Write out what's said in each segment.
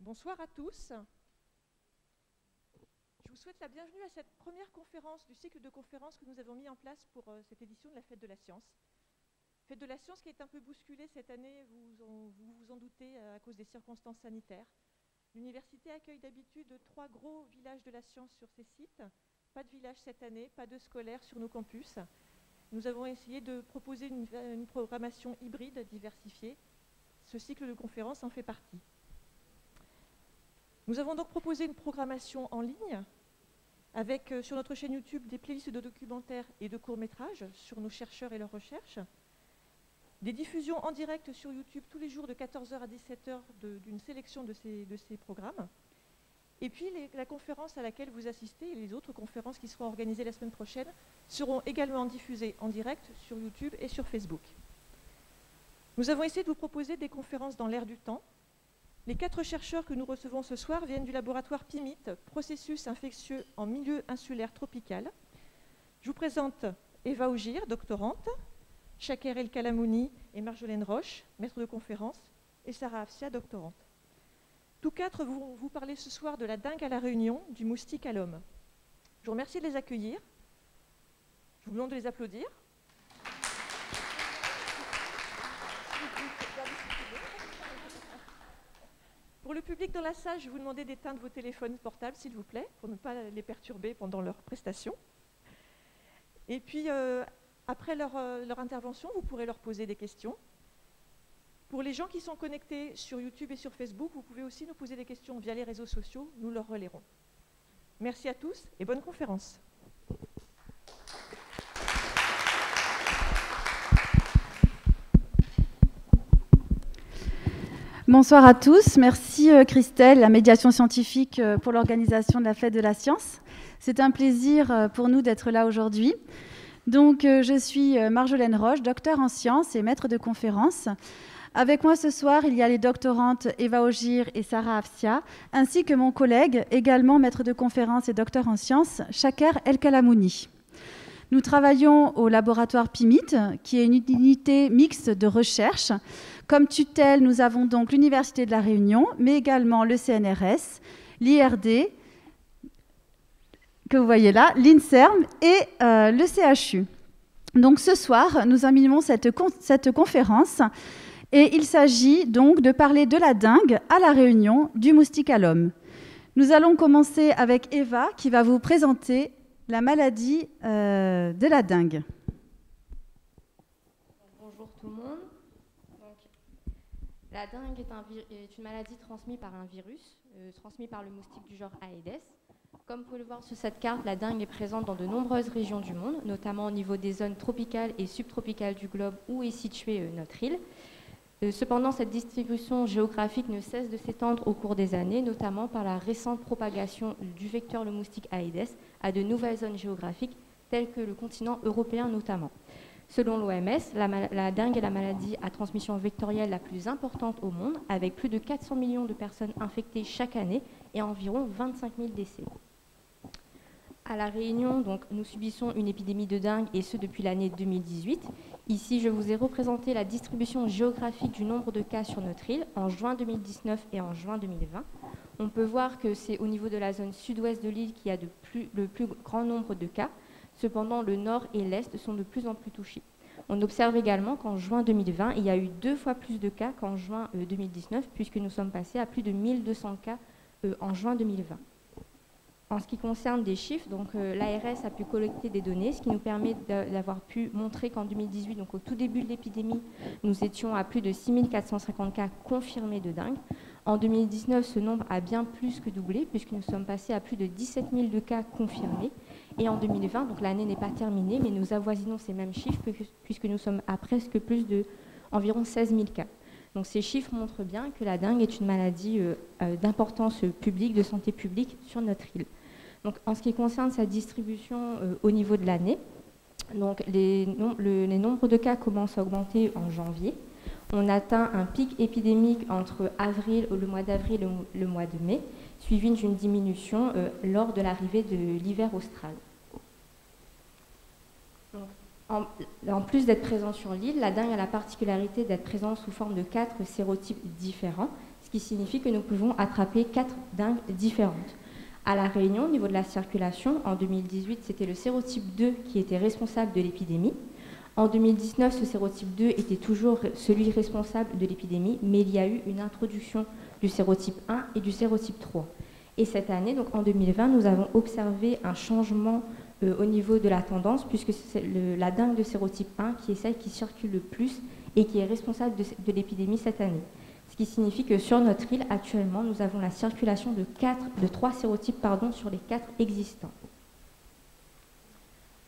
Bonsoir à tous. Je vous souhaite la bienvenue à cette première conférence du cycle de conférences que nous avons mis en place pour cette édition de la Fête de la Science. Fête de la Science qui est un peu bousculée cette année, vous vous en doutez, à cause des circonstances sanitaires. L'université accueille d'habitude 3 gros villages de la science sur ses sites. Pas de village cette année, pas de scolaires sur nos campus. Nous avons essayé de proposer une programmation hybride diversifiée. Ce cycle de conférences en fait partie. Nous avons donc proposé une programmation en ligne avec sur notre chaîne YouTube des playlists de documentaires et de courts-métrages sur nos chercheurs et leurs recherches, des diffusions en direct sur YouTube tous les jours de 14h à 17h d'une sélection de ces programmes, et puis la conférence à laquelle vous assistez et les autres conférences qui seront organisées la semaine prochaine seront également diffusées en direct sur YouTube et sur Facebook. Nous avons essayé de vous proposer des conférences dans l'air du temps. Les 4 chercheurs que nous recevons ce soir viennent du laboratoire PIMIT, processus infectieux en milieu insulaire tropical. Je vous présente Eva Augir, doctorante, Shaker El Kalamouni et Marjolaine Roche, maître de conférence, et Sarah Afsia, doctorante. Tous 4 vont vous parler ce soir de la dengue à la Réunion, du moustique à l'homme. Je vous remercie de les accueillir. Je vous demande de les applaudir. Pour le public dans la salle, je vais vous demander d'éteindre vos téléphones portables, s'il vous plaît, pour ne pas les perturber pendant leur prestation. Et puis, après leur intervention, vous pourrez leur poser des questions. Pour les gens qui sont connectés sur YouTube et sur Facebook, vous pouvez aussi nous poser des questions via les réseaux sociaux, nous leur relayerons. Merci à tous et bonne conférence. Bonsoir à tous. Merci Christelle, la médiation scientifique, pour l'organisation de la Fête de la Science. C'est un plaisir pour nous d'être là aujourd'hui. Donc, je suis Marjolaine Roche, docteure en sciences et maître de conférence. Avec moi ce soir, il y a les doctorantes Eva Augir et Sarah Afsia, ainsi que mon collègue, également maître de conférence et docteur en sciences, Shaker El Kalamouni. Nous travaillons au laboratoire PIMIT, qui est une unité mixte de recherche. Comme tutelle, nous avons donc l'Université de La Réunion, mais également le CNRS, l'IRD, que vous voyez là, l'INSERM et le CHU. Donc ce soir, nous animons cette conférence et il s'agit donc de parler de la dengue à La Réunion, du moustique à l'homme. Nous allons commencer avec Eva qui va vous présenter la maladie de la dengue. Bonjour tout le monde. La dengue est une maladie transmise par un virus, transmis par le moustique du genre Aedes. Comme vous pouvez le voir sur cette carte, la dengue est présente dans de nombreuses régions du monde, notamment au niveau des zones tropicales et subtropicales du globe où est située notre île. Cependant, cette distribution géographique ne cesse de s'étendre au cours des années, notamment par la récente propagation du vecteur le moustique Aedes à de nouvelles zones géographiques, telles que le continent européen notamment. Selon l'OMS, la dengue est la maladie à transmission vectorielle la plus importante au monde, avec plus de 400 millions de personnes infectées chaque année et environ 25 000 décès. À La Réunion, donc, nous subissons une épidémie de dengue, et ce depuis l'année 2018. Ici, je vous ai représenté la distribution géographique du nombre de cas sur notre île en juin 2019 et en juin 2020. On peut voir que c'est au niveau de la zone sud-ouest de l'île qu'il y a le plus grand nombre de cas. Cependant, le nord et l'est sont de plus en plus touchés. On observe également qu'en juin 2020, il y a eu 2 fois plus de cas qu'en juin 2019, puisque nous sommes passés à plus de 1200 cas en juin 2020. En ce qui concerne des chiffres, donc l'ARS a pu collecter des données, ce qui nous permet d'avoir pu montrer qu'en 2018, donc au tout début de l'épidémie, nous étions à plus de 6450 cas confirmés de dengue. En 2019, ce nombre a bien plus que doublé, puisque nous sommes passés à plus de 17 000 de cas confirmés. Et en 2020, donc l'année n'est pas terminée, mais nous avoisinons ces mêmes chiffres, puisque nous sommes à presque plus de environ 16 000 cas. Donc ces chiffres montrent bien que la dengue est une maladie d'importance publique, de santé publique sur notre île. Donc, en ce qui concerne sa distribution au niveau de l'année, donc les nombres de cas commencent à augmenter en janvier. On atteint un pic épidémique entre le mois d'avril et le mois de mai, suivi d'une diminution lors de l'arrivée de l'hiver austral. Donc, en plus d'être présent sur l'île, la dengue a la particularité d'être présente sous forme de 4 sérotypes différents, ce qui signifie que nous pouvons attraper 4 dingues différentes. À La Réunion, au niveau de la circulation, en 2018, c'était le sérotype 2 qui était responsable de l'épidémie. En 2019, ce sérotype 2 était toujours celui responsable de l'épidémie, mais il y a eu une introduction du sérotype 1 et du sérotype 3. Et cette année, donc en 2020, nous avons observé un changement au niveau de la tendance, puisque c'est la dengue de sérotype 1 qui est celle qui circule le plus et qui est responsable de l'épidémie cette année. Ce qui signifie que sur notre île, actuellement, nous avons la circulation de 3 sérotypes sur les 4 existants.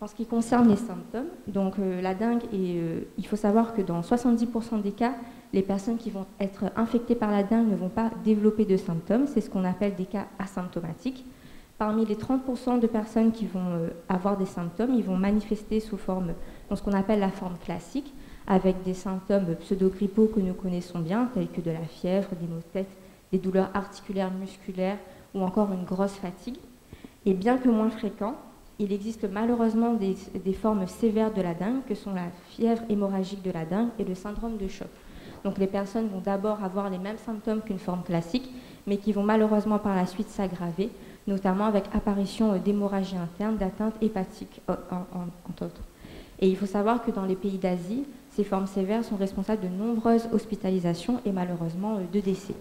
En ce qui concerne les symptômes, donc la dengue, il faut savoir que dans 70% des cas, les personnes qui vont être infectées par la dengue ne vont pas développer de symptômes. C'est ce qu'on appelle des cas asymptomatiques. Parmi les 30% de personnes qui vont avoir des symptômes, ils vont manifester sous forme, dans ce qu'on appelle la forme classique, avec des symptômes pseudo-grippaux que nous connaissons bien, tels que de la fièvre, des maux de tête, des douleurs articulaires, musculaires ou encore une grosse fatigue. Et bien que moins fréquents, il existe malheureusement des formes sévères de la dengue, que sont la fièvre hémorragique de la dengue et le syndrome de choc. Donc les personnes vont d'abord avoir les mêmes symptômes qu'une forme classique, mais qui vont malheureusement par la suite s'aggraver, notamment avec apparition d'hémorragie interne, d'atteinte hépatique, entre autres. Et il faut savoir que dans les pays d'Asie, ces formes sévères sont responsables de nombreuses hospitalisations et malheureusement de décès.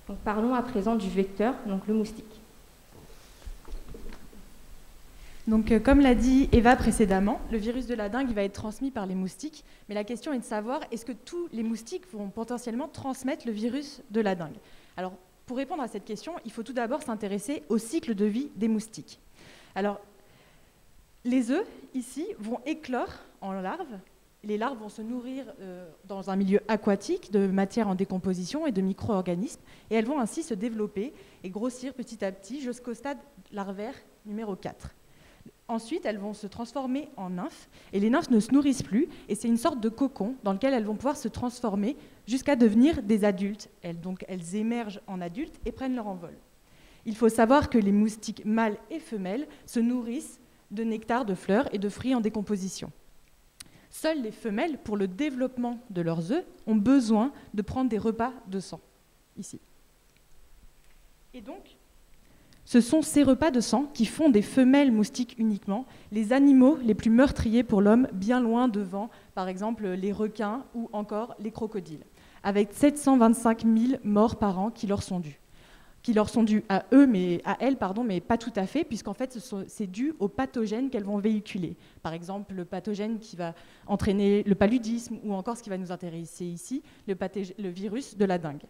Donc parlons à présent du vecteur, donc le moustique. Donc, comme l'a dit Eva précédemment, le virus de la dengue va être transmis par les moustiques. Mais la question est de savoir, est-ce que tous les moustiques vont potentiellement transmettre le virus de la dengue? Alors, pour répondre à cette question, il faut tout d'abord s'intéresser au cycle de vie des moustiques. Alors, les œufs, ici, vont éclore en larves. Les larves vont se nourrir dans un milieu aquatique de matière en décomposition et de micro-organismes. Et elles vont ainsi se développer et grossir petit à petit jusqu'au stade larvaire numéro 4. Ensuite, elles vont se transformer en nymphes, et les nymphes ne se nourrissent plus, et c'est une sorte de cocon dans lequel elles vont pouvoir se transformer jusqu'à devenir des adultes. Donc, elles émergent en adultes et prennent leur envol. Il faut savoir que les moustiques mâles et femelles se nourrissent de nectar, de fleurs et de fruits en décomposition. Seules les femelles, pour le développement de leurs œufs, ont besoin de prendre des repas de sang, ici. Et donc, ce sont ces repas de sang qui font des femelles moustiques uniquement les animaux les plus meurtriers pour l'homme, bien loin devant, par exemple, les requins ou encore les crocodiles, avec 725 000 morts par an qui leur sont dus. Qui leur sont dus à eux, mais à elles, mais pas tout à fait, puisqu'en fait, c'est dû aux pathogènes qu'elles vont véhiculer. Par exemple, le pathogène qui va entraîner le paludisme, ou encore ce qui va nous intéresser ici, le virus de la dengue.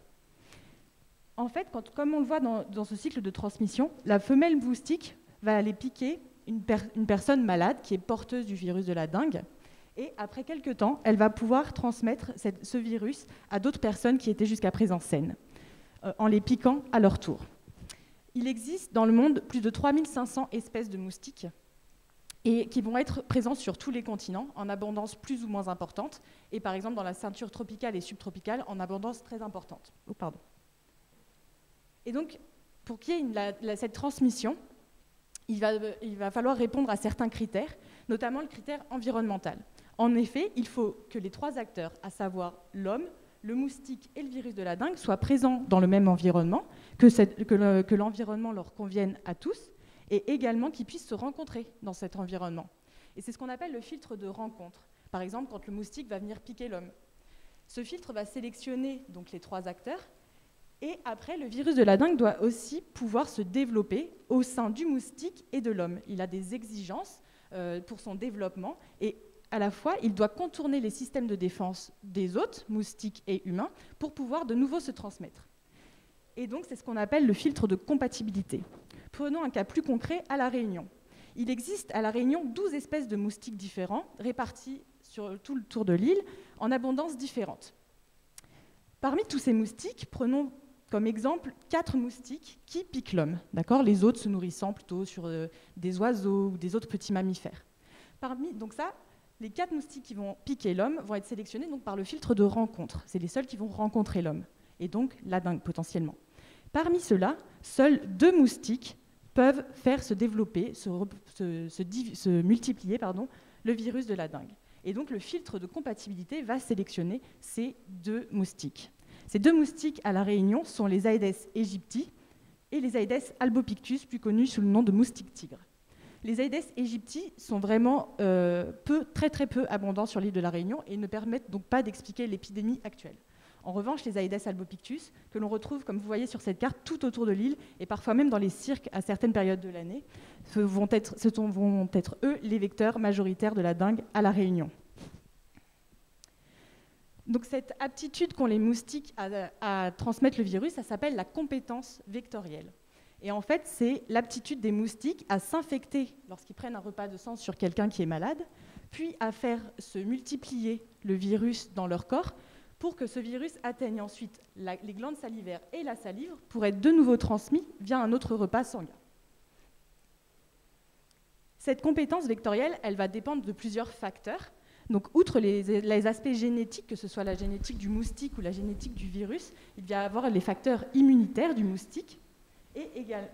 En fait, comme on le voit dans ce cycle de transmission, la femelle moustique va aller piquer une personne malade qui est porteuse du virus de la dengue, et après quelques temps, elle va pouvoir transmettre ce virus à d'autres personnes qui étaient jusqu'à présent saines, en les piquant à leur tour. Il existe dans le monde plus de 3500 espèces de moustiques et qui vont être présentes sur tous les continents en abondance plus ou moins importante, et par exemple dans la ceinture tropicale et subtropicale en abondance très importante. Et donc, pour qu'il y ait cette transmission, il va falloir répondre à certains critères, notamment le critère environnemental. En effet, il faut que les 3 acteurs, à savoir l'homme, le moustique et le virus de la dengue, soient présents dans le même environnement, que l'environnement leur convienne à tous, et également qu'ils puissent se rencontrer dans cet environnement. Et c'est ce qu'on appelle le filtre de rencontre. Par exemple, quand le moustique va venir piquer l'homme. Ce filtre va sélectionner donc les 3 acteurs. Et après, le virus de la dengue doit aussi pouvoir se développer au sein du moustique et de l'homme. Il a des exigences pour son développement et à la fois, il doit contourner les systèmes de défense des hôtes, moustiques et humains, pour pouvoir de nouveau se transmettre. Et donc, c'est ce qu'on appelle le filtre de compatibilité. Prenons un cas plus concret à La Réunion. Il existe à La Réunion 12 espèces de moustiques différents, répartis sur tout le tour de l'île, en abondance différente. Parmi tous ces moustiques, prenons comme exemple 4 moustiques qui piquent l'homme, d'accord, les autres se nourrissant plutôt sur des oiseaux ou des autres petits mammifères. Donc ça, les 4 moustiques qui vont piquer l'homme vont être sélectionnés donc, par le filtre de rencontre. C'est les seuls qui vont rencontrer l'homme, et donc la dengue potentiellement. Parmi ceux-là, seuls 2 moustiques peuvent faire se développer, se multiplier le virus de la dengue. Et donc le filtre de compatibilité va sélectionner ces 2 moustiques. Ces 2 moustiques à La Réunion sont les Aedes aegypti et les Aedes albopictus, plus connus sous le nom de moustiques tigres. Les Aedes aegypti sont vraiment très peu abondants sur l'île de La Réunion et ne permettent donc pas d'expliquer l'épidémie actuelle. En revanche, les Aedes albopictus, que l'on retrouve, comme vous voyez sur cette carte, tout autour de l'île, et parfois même dans les cirques à certaines périodes de l'année, vont être eux les vecteurs majoritaires de la dengue à La Réunion. Donc cette aptitude qu'ont les moustiques à transmettre le virus, ça s'appelle la compétence vectorielle. Et en fait, c'est l'aptitude des moustiques à s'infecter lorsqu'ils prennent un repas de sang sur quelqu'un qui est malade, puis à faire se multiplier le virus dans leur corps pour que ce virus atteigne ensuite les glandes salivaires et la salive pour être de nouveau transmis via un autre repas sanguin. Cette compétence vectorielle, elle va dépendre de plusieurs facteurs. Donc, outre les aspects génétiques, que ce soit la génétique du moustique ou la génétique du virus, il va y avoir les facteurs immunitaires du moustique,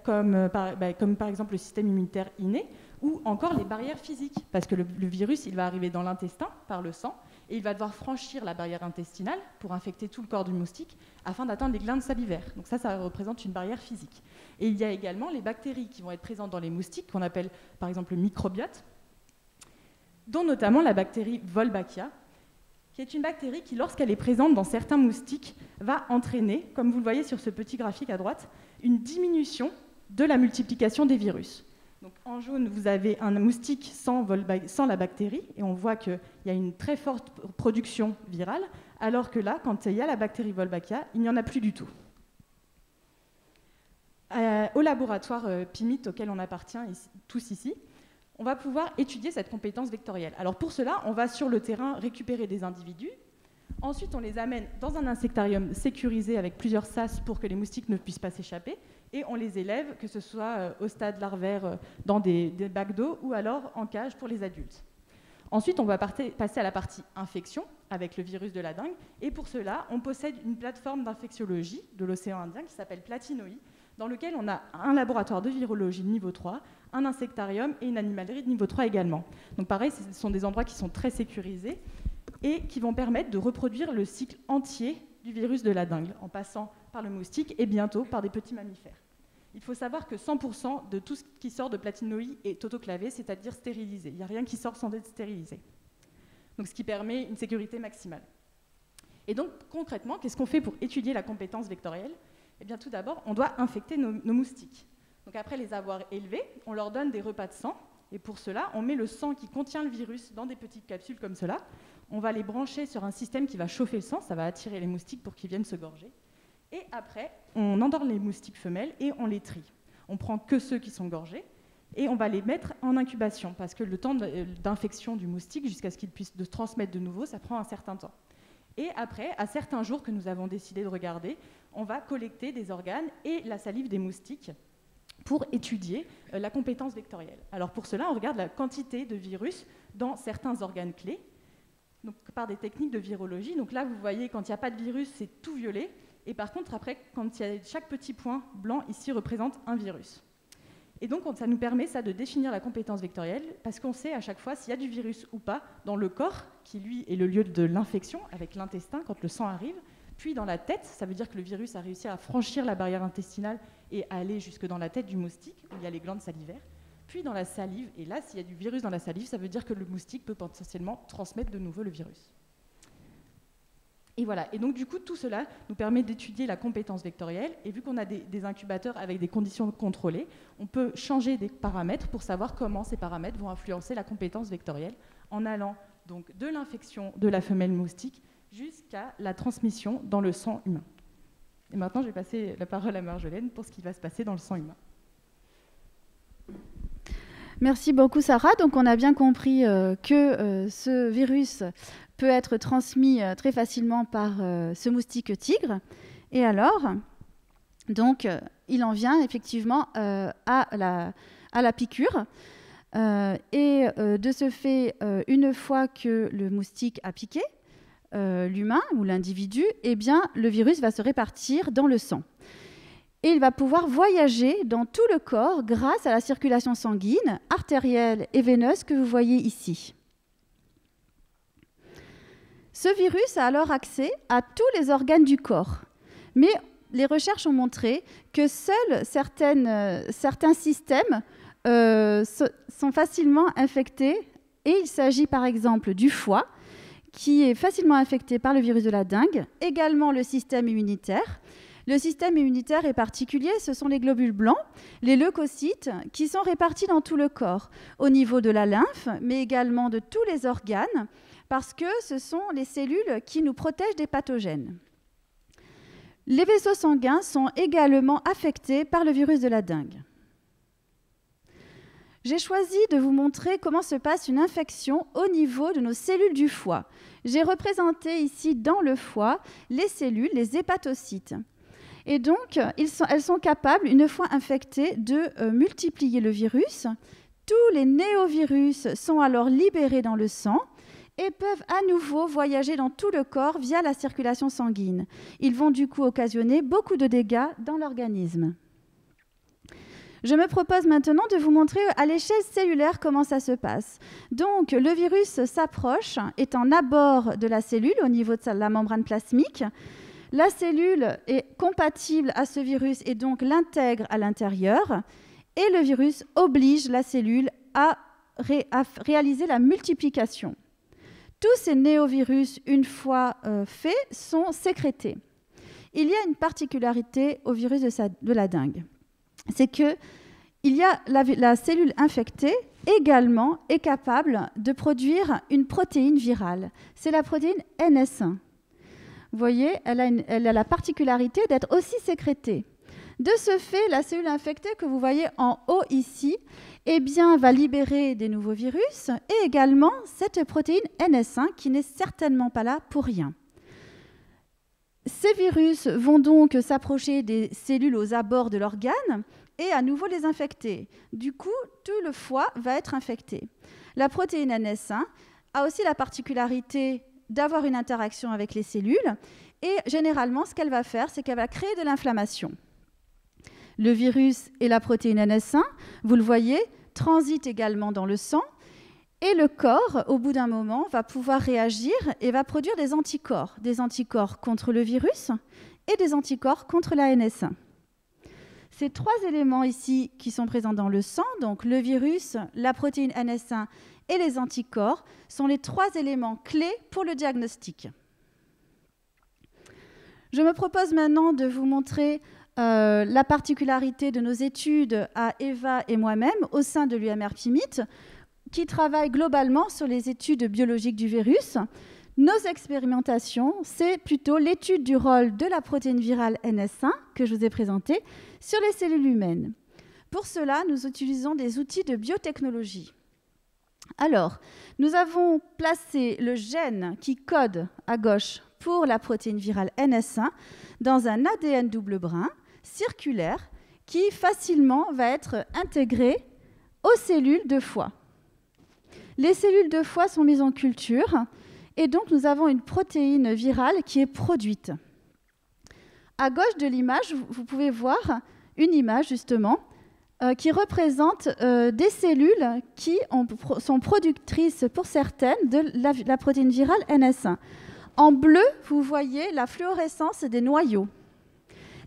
comme par exemple le système immunitaire inné, ou encore les barrières physiques, parce que le virus il va arriver dans l'intestin par le sang, et il va devoir franchir la barrière intestinale pour infecter tout le corps du moustique afin d'atteindre les glandes salivaires. Donc ça représente une barrière physique. Et il y a également les bactéries qui vont être présentes dans les moustiques, qu'on appelle par exemple le microbiote, dont notamment la bactérie Wolbachia, qui est une bactérie qui, lorsqu'elle est présente dans certains moustiques, va entraîner, comme vous le voyez sur ce petit graphique à droite, une diminution de la multiplication des virus. Donc, en jaune, vous avez un moustique sans la bactérie, et on voit qu'il y a une très forte production virale, alors que là, quand il y a la bactérie Wolbachia, il n'y en a plus du tout. Au laboratoire PIMIT, auquel on appartient tous ici, on va pouvoir étudier cette compétence vectorielle. Alors pour cela, on va sur le terrain récupérer des individus. Ensuite, on les amène dans un insectarium sécurisé avec plusieurs sas pour que les moustiques ne puissent pas s'échapper. Et on les élève, que ce soit au stade larvaire dans des bacs d'eau ou alors en cage pour les adultes. Ensuite, on va passer à la partie infection avec le virus de la dengue. Et pour cela, on possède une plateforme d'infectiologie de l'océan Indien qui s'appelle Platinoi, dans lequel on a un laboratoire de virologie de niveau 3, un insectarium et une animalerie de niveau 3 également. Donc pareil, ce sont des endroits qui sont très sécurisés et qui vont permettre de reproduire le cycle entier du virus de la dengue, en passant par le moustique et bientôt par des petits mammifères. Il faut savoir que 100% de tout ce qui sort de Platinoi est autoclavé, c'est-à-dire stérilisé. Il n'y a rien qui sort sans être stérilisé. Donc, ce qui permet une sécurité maximale. Et donc, concrètement, qu'est-ce qu'on fait pour étudier la compétence vectorielle ? Eh bien, tout d'abord, on doit infecter nos moustiques. Donc, après les avoir élevés, on leur donne des repas de sang. Et pour cela, on met le sang qui contient le virus dans des petites capsules comme cela. On va les brancher sur un système qui va chauffer le sang. Ça va attirer les moustiques pour qu'ils viennent se gorger. Et après, on endort les moustiques femelles et on les trie. On prend que ceux qui sont gorgés et on va les mettre en incubation parce que le temps d'infection du moustique jusqu'à ce qu'il puisse se transmettre de nouveau, ça prend un certain temps. Et après, à certains jours que nous avons décidé de regarder, on va collecter des organes et la salive des moustiques pour étudier la compétence vectorielle. Alors pour cela, on regarde la quantité de virus dans certains organes clés, donc par des techniques de virologie. Donc là, vous voyez, quand il n'y a pas de virus, c'est tout violet. Et par contre, après, quand il y a chaque petit point blanc, ici, représente un virus. Et donc, ça nous permet de définir la compétence vectorielle, parce qu'on sait à chaque fois s'il y a du virus ou pas dans le corps, qui lui est le lieu de l'infection, avec l'intestin, quand le sang arrive, puis dans la tête, ça veut dire que le virus a réussi à franchir la barrière intestinale et à aller jusque dans la tête du moustique, où il y a les glandes salivaires, puis dans la salive, et là, s'il y a du virus dans la salive, ça veut dire que le moustique peut potentiellement transmettre de nouveau le virus. Et voilà, et donc du coup, tout cela nous permet d'étudier la compétence vectorielle, et vu qu'on a des incubateurs avec des conditions contrôlées, on peut changer des paramètres pour savoir comment ces paramètres vont influencer la compétence vectorielle, en allant donc de l'infection de la femelle moustique jusqu'à la transmission dans le sang humain. Et maintenant, je vais passer la parole à Marjolaine pour ce qui va se passer dans le sang humain. Merci beaucoup Sarah. Donc on a bien compris que ce virus peut être transmis très facilement par ce moustique tigre. Et alors, donc, il en vient effectivement à la piqûre. Et de ce fait, une fois que le moustique a piqué l'humain ou l'individu, eh bien, le virus va se répartir dans le sang. Et il va pouvoir voyager dans tout le corps grâce à la circulation sanguine, artérielle et veineuse que vous voyez ici. Ce virus a alors accès à tous les organes du corps. Mais les recherches ont montré que seuls certains systèmes sont facilement infectés. Et il s'agit par exemple du foie, qui est facilement infecté par le virus de la dengue, également le système immunitaire. Le système immunitaire est particulier, ce sont les globules blancs, les leucocytes, qui sont répartis dans tout le corps, au niveau de la lymphe, mais également de tous les organes, parce que ce sont les cellules qui nous protègent des pathogènes. Les vaisseaux sanguins sont également affectés par le virus de la dengue. J'ai choisi de vous montrer comment se passe une infection au niveau de nos cellules du foie. J'ai représenté ici dans le foie les cellules, les hépatocytes. Et donc, elles sont capables, une fois infectées, de multiplier le virus. Tous les néovirus sont alors libérés dans le sang et peuvent à nouveau voyager dans tout le corps via la circulation sanguine. Ils vont du coup occasionner beaucoup de dégâts dans l'organisme. Je me propose maintenant de vous montrer à l'échelle cellulaire comment ça se passe. Donc, le virus s'approche, est en abord de la cellule au niveau de la membrane plasmique. La cellule est compatible à ce virus et donc l'intègre à l'intérieur. Et le virus oblige la cellule à réaliser la multiplication. Tous ces néovirus, une fois faits, sont sécrétés. Il y a une particularité au virus de la dengue. C'est que la cellule infectée également est capable de produire une protéine virale. C'est la protéine NS1. Vous voyez, elle a la particularité d'être aussi sécrétée. De ce fait, la cellule infectée que vous voyez en haut ici, eh bien, va libérer des nouveaux virus et également cette protéine NS1 qui n'est certainement pas là pour rien. Ces virus vont donc s'approcher des cellules aux abords de l'organe et à nouveau les infecter. Du coup, tout le foie va être infecté. La protéine NS1 a aussi la particularité d'avoir une interaction avec les cellules et généralement, ce qu'elle va faire, c'est qu'elle va créer de l'inflammation. Le virus et la protéine NS1, vous le voyez, transitent également dans le sang et le corps, au bout d'un moment, va pouvoir réagir et va produire des anticorps contre le virus et des anticorps contre la NS1. Ces trois éléments ici qui sont présents dans le sang, donc le virus, la protéine NS1 et les anticorps, sont les trois éléments clés pour le diagnostic. Je me propose maintenant de vous montrer la particularité de nos études à Eva et moi-même au sein de l'UMR-PIMIT, qui travaille globalement sur les études biologiques du virus. Nos expérimentations, c'est plutôt l'étude du rôle de la protéine virale NS1 que je vous ai présentée sur les cellules humaines. Pour cela, nous utilisons des outils de biotechnologie. Alors, nous avons placé le gène qui code à gauche pour la protéine virale NS1 dans un ADN double brun circulaire qui facilement va être intégré aux cellules de foie. Les cellules de foie sont mises en culture et donc nous avons une protéine virale qui est produite. À gauche de l'image, vous pouvez voir une image justement qui représente des cellules qui sont productrices pour certaines de la protéine virale NS1. En bleu, vous voyez la fluorescence des noyaux.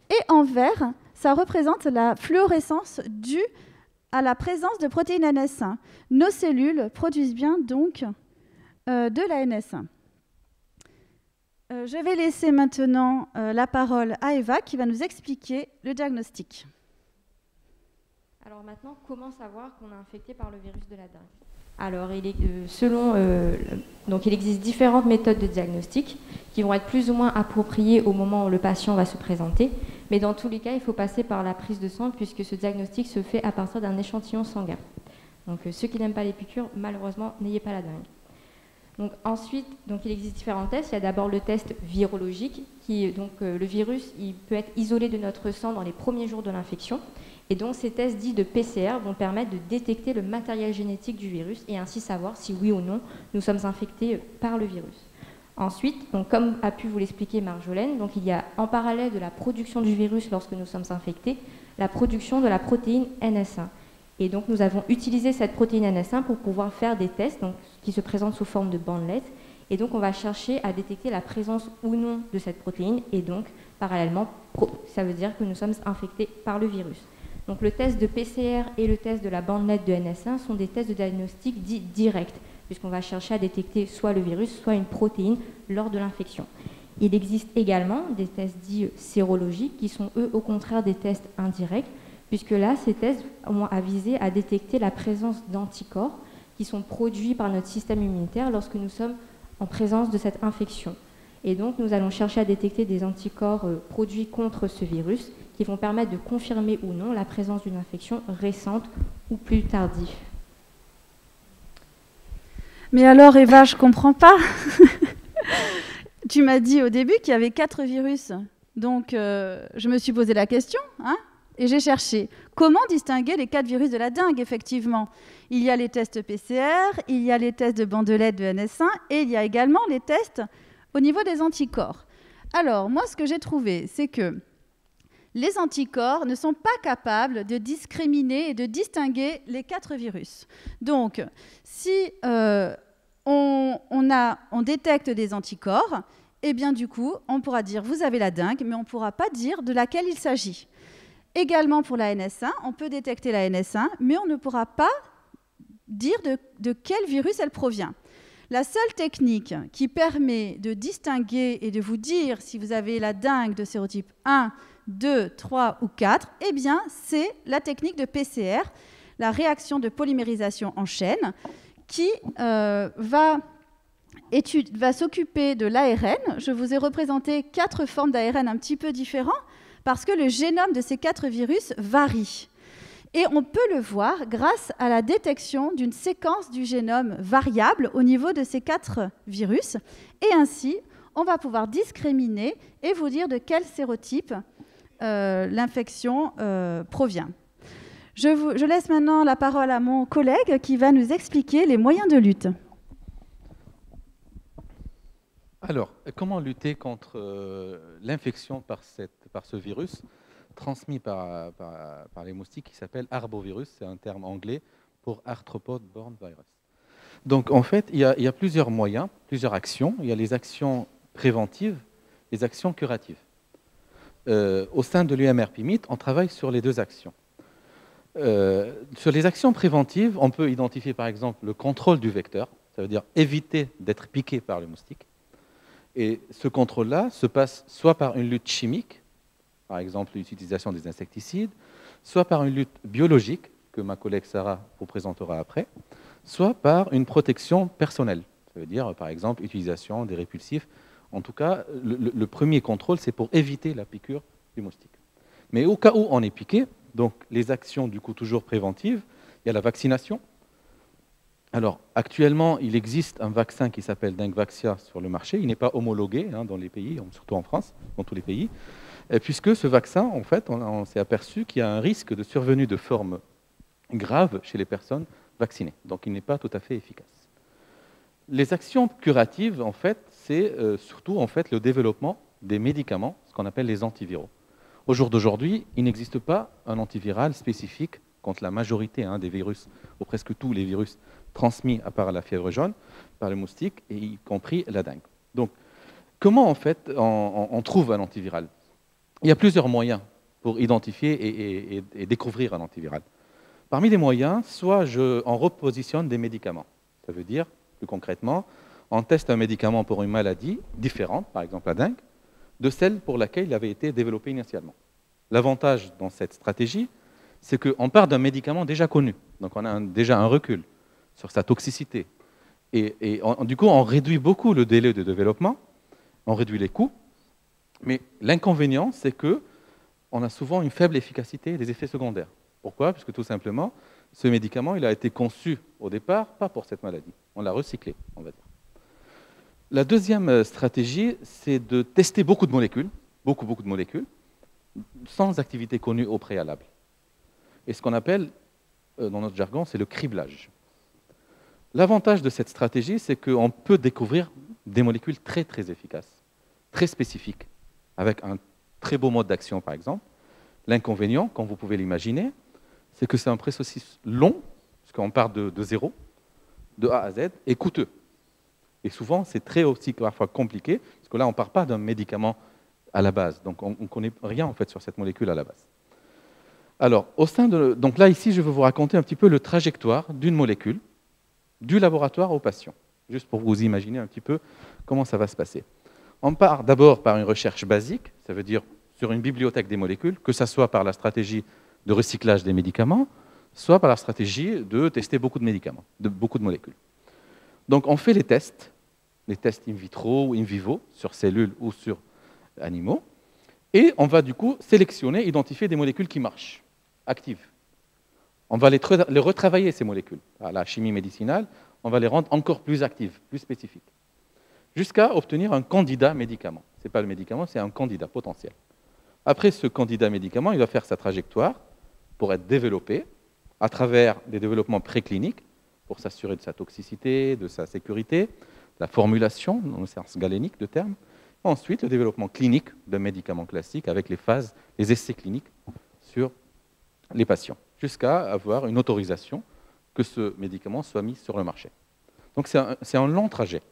Et en vert, ça représente la fluorescence due à la présence de protéines NS1. Nos cellules produisent bien donc de la NS1. Je vais laisser maintenant la parole à Eva qui va nous expliquer le diagnostic. Alors maintenant, comment savoir qu'on est infecté par le virus de la dengue? Alors, il existe différentes méthodes de diagnostic qui vont être plus ou moins appropriées au moment où le patient va se présenter. Mais dans tous les cas, il faut passer par la prise de sang puisque ce diagnostic se fait à partir d'un échantillon sanguin. Donc, ceux qui n'aiment pas les piqûres, malheureusement, n'ayez pas la dengue. Donc, ensuite, il existe différents tests. Il y a d'abord le test virologique. Le virus il peut être isolé de notre sang dans les premiers jours de l'infection. Et donc, ces tests dits de PCR vont permettre de détecter le matériel génétique du virus et ainsi savoir si oui ou non nous sommes infectés par le virus. Ensuite, comme a pu vous l'expliquer Marjolaine, il y a en parallèle de la production du virus lorsque nous sommes infectés, la production de la protéine NS1. Et donc, nous avons utilisé cette protéine NS1 pour pouvoir faire des tests qui se présentent sous forme de bandelettes Et donc, on va chercher à détecter la présence ou non de cette protéine. Et donc, parallèlement, ça veut dire que nous sommes infectés par le virus. Donc, le test de PCR et le test de la bandelette de NS1 sont des tests de diagnostic dits directs, puisqu'on va chercher à détecter soit le virus, soit une protéine lors de l'infection. Il existe également des tests dits sérologiques, qui sont, eux, au contraire, des tests indirects, puisque là, ces tests ont à viser à détecter la présence d'anticorps qui sont produits par notre système immunitaire lorsque nous sommes en présence de cette infection. Et donc, nous allons chercher à détecter des anticorps produits contre ce virus qui vont permettre de confirmer ou non la présence d'une infection récente ou plus tardive. Mais alors, Eva, je ne comprends pas. Tu m'as dit au début qu'il y avait 4 virus. Donc, je me suis posé la question, hein, et j'ai cherché. Comment distinguer les 4 virus de la dengue, effectivement? Il y a les tests PCR, il y a les tests de bandelette de NS1, et il y a également les tests au niveau des anticorps. Alors, moi, ce que j'ai trouvé, c'est que les anticorps ne sont pas capables de discriminer et de distinguer les 4 virus. Donc, si on détecte des anticorps, eh bien, du coup, on pourra dire « vous avez la dengue », mais on ne pourra pas dire de laquelle il s'agit. Également pour la NS1, on peut détecter la NS1, mais on ne pourra pas dire de quel virus elle provient. La seule technique qui permet de distinguer et de vous dire si vous avez la dengue de sérotype 1, 2, 3 ou 4, eh bien, c'est la technique de PCR, la réaction de polymérisation en chaîne, qui va s'occuper de l'ARN. Je vous ai représenté 4 formes d'ARN un petit peu différentes, parce que le génome de ces 4 virus varie. Et on peut le voir grâce à la détection d'une séquence du génome variable au niveau de ces 4 virus. Et ainsi, on va pouvoir discriminer et vous dire de quel sérotype l'infection provient. Je laisse maintenant la parole à mon collègue qui va nous expliquer les moyens de lutte. Alors, comment lutter contre l'infection par ce virus transmis par les moustiques qui s'appelle arbovirus, c'est un terme anglais pour Arthropod Borne Virus. Donc en fait, il y a plusieurs moyens, plusieurs actions. Il y a les actions préventives, les actions curatives. Au sein de l'UMR-PIMIT, on travaille sur les 2 actions. Sur les actions préventives, on peut identifier par exemple le contrôle du vecteur, ça veut dire éviter d'être piqué par le moustique. Et ce contrôle-là se passe soit par une lutte chimique, par exemple l'utilisation des insecticides, soit par une lutte biologique, que ma collègue Sarah vous présentera après, soit par une protection personnelle. Ça veut dire, par exemple, utilisation des répulsifs. En tout cas, le premier contrôle, c'est pour éviter la piqûre du moustique. Mais au cas où on est piqué, donc les actions du coup toujours préventives, il y a la vaccination. Alors, actuellement, il existe un vaccin qui s'appelle Dengvaxia sur le marché. Il n'est pas homologué dans les pays, surtout en France, dans tous les pays. Puisque ce vaccin, en fait, on s'est aperçu qu'il y a un risque de survenue de formes graves chez les personnes vaccinées. Donc, il n'est pas tout à fait efficace. Les actions curatives, en fait, c'est surtout en fait, le développement des médicaments, ce qu'on appelle les antiviraux. Au jour d'aujourd'hui, il n'existe pas un antiviral spécifique contre la majorité des virus, ou presque tous les virus transmis, à part la fièvre jaune, par le moustique, et y compris la dengue. Donc, comment, en fait, on trouve un antiviral? Il y a plusieurs moyens pour identifier et découvrir un antiviral. Parmi les moyens, soit on repositionne des médicaments. Ça veut dire, plus concrètement, on teste un médicament pour une maladie différente, par exemple la dengue, de celle pour laquelle il avait été développé initialement. L'avantage dans cette stratégie, c'est qu'on part d'un médicament déjà connu. Donc on a déjà un recul sur sa toxicité. Et du coup, on réduit beaucoup le délai de développement, on réduit les coûts. Mais l'inconvénient, c'est qu'on a souvent une faible efficacité et des effets secondaires. Pourquoi? Parce que tout simplement, ce médicament, il a été conçu au départ, pas pour cette maladie. On l'a recyclé, on va dire. La deuxième stratégie, c'est de tester beaucoup de molécules, beaucoup de molécules, sans activité connue au préalable. Et ce qu'on appelle, dans notre jargon, c'est le criblage. L'avantage de cette stratégie, c'est qu'on peut découvrir des molécules très efficaces, très spécifiques, avec un très beau mode d'action, par exemple. L'inconvénient, comme vous pouvez l'imaginer, c'est que c'est un processus long, parce qu'on part de zéro, de A à Z, et coûteux. Et souvent, c'est très aussi parfois compliqué, parce que là, on ne part pas d'un médicament à la base. Donc, on ne connaît rien en fait sur cette molécule à la base. Alors, donc là, ici, je vais vous raconter un petit peu le trajectoire d'une molécule, du laboratoire au patient, juste pour vous imaginer un petit peu comment ça va se passer. On part d'abord par une recherche basique, ça veut dire sur une bibliothèque des molécules, que ce soit par la stratégie de recyclage des médicaments, soit par la stratégie de tester beaucoup de médicaments, beaucoup de molécules. Donc, on fait les tests in vitro ou in vivo, sur cellules ou sur animaux, et on va du coup sélectionner, identifier des molécules qui marchent, actives. On va les retravailler, ces molécules. À la chimie médicinale, on va les rendre encore plus actives, plus spécifiques, jusqu'à obtenir un candidat médicament. Ce n'est pas le médicament, c'est un candidat potentiel. Après ce candidat médicament, il va faire sa trajectoire pour être développé à travers des développements précliniques pour s'assurer de sa toxicité, de sa sécurité, de la formulation, dans le sens galénique de terme. Ensuite, le développement clinique d'un médicament classique avec les phases, les essais cliniques sur les patients, jusqu'à avoir une autorisation que ce médicament soit mis sur le marché. Donc c'est un long trajet.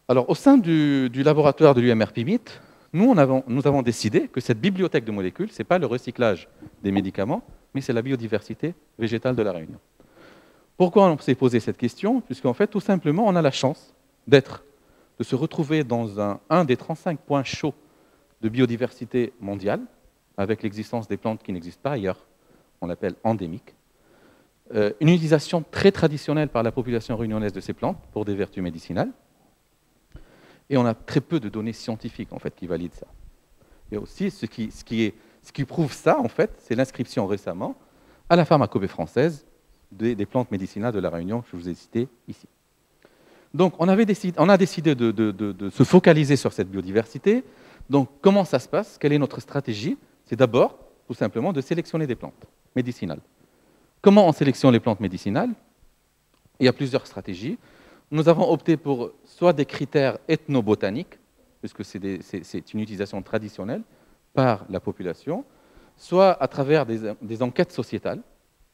Alors, au sein du laboratoire de l'UMR-PIMIT, nous avons décidé que cette bibliothèque de molécules, ce n'est pas le recyclage des médicaments, mais c'est la biodiversité végétale de la Réunion. Pourquoi on s'est posé cette question? Puisqu'en fait, tout simplement, on a la chance de se retrouver dans un des 35 points chauds de biodiversité mondiale, avec l'existence des plantes qui n'existent pas ailleurs, on l'appelle endémique. Une utilisation très traditionnelle par la population réunionnaise de ces plantes pour des vertus médicinales. Et on a très peu de données scientifiques en fait, qui valident ça. Et aussi, ce qui prouve ça, en fait, c'est l'inscription récemment à la pharmacopée française des plantes médicinales de la Réunion que je vous ai citées ici. Donc, on a décidé de se focaliser sur cette biodiversité. Donc, comment ça se passe? Quelle est notre stratégie? C'est d'abord, tout simplement, de sélectionner des plantes médicinales. Comment on sélectionne les plantes médicinales? Il y a plusieurs stratégies. Nous avons opté pour soit des critères ethnobotaniques, puisque c'est une utilisation traditionnelle par la population, soit à travers des enquêtes sociétales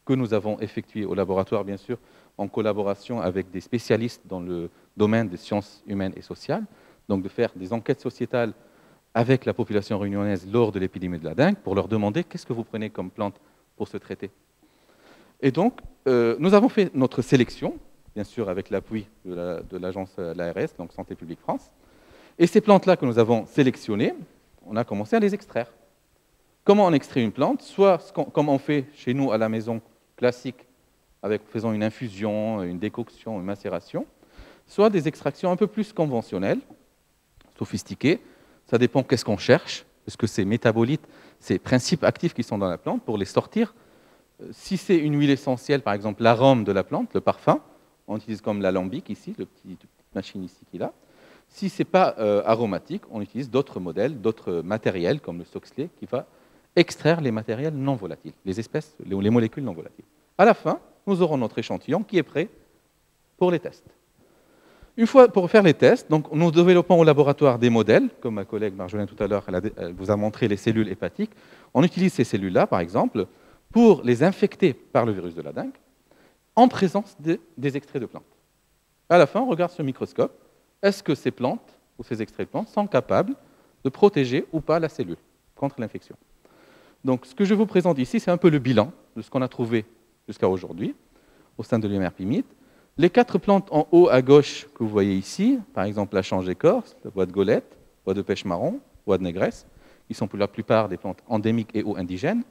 que nous avons effectuées au laboratoire, bien sûr, en collaboration avec des spécialistes dans le domaine des sciences humaines et sociales, donc de faire des enquêtes sociétales avec la population réunionnaise lors de l'épidémie de la dengue pour leur demander qu'est-ce que vous prenez comme plante pour se traiter. Et donc, nous avons fait notre sélection, bien sûr avec l'appui de l'agence l'ARS, donc Santé publique France. Et ces plantes-là que nous avons sélectionnées, on a commencé à les extraire. Comment on extrait une plante? Soit comme on fait chez nous à la maison classique, faisant une infusion, une décoction, une macération, soit des extractions un peu plus conventionnelles, sophistiquées. Ça dépend qu'est-ce qu'on cherche, parce que ces métabolites, ces principes actifs qui sont dans la plante, pour les sortir, si c'est une huile essentielle, par exemple l'arôme de la plante, le parfum, on utilise comme l'alambic ici, la petite machine ici qu'il a. Si ce n'est pas aromatique, on utilise d'autres modèles, d'autres matériels, comme le Soxhlet, qui va extraire les matériels non volatiles, les molécules non volatiles. À la fin, nous aurons notre échantillon qui est prêt pour les tests. Une fois pour faire les tests, donc, nous développons au laboratoire des modèles, comme ma collègue Marjolaine tout à l'heure elle vous a montré les cellules hépatiques. On utilise ces cellules-là, par exemple, pour les infecter par le virus de la dengue, en présence des extraits de plantes. À la fin, on regarde sur le microscope, est-ce que ces plantes ou ces extraits de plantes sont capables de protéger ou pas la cellule contre l'infection. Donc, ce que je vous présente ici, c'est un peu le bilan de ce qu'on a trouvé jusqu'à aujourd'hui au sein de l'UMR-PIMIT. Les 4 plantes en haut à gauche que vous voyez ici, par exemple la change écorce, la bois de golette, bois de pêche marron, bois de négresse, qui sont pour la plupart des plantes endémiques et ou indigènes,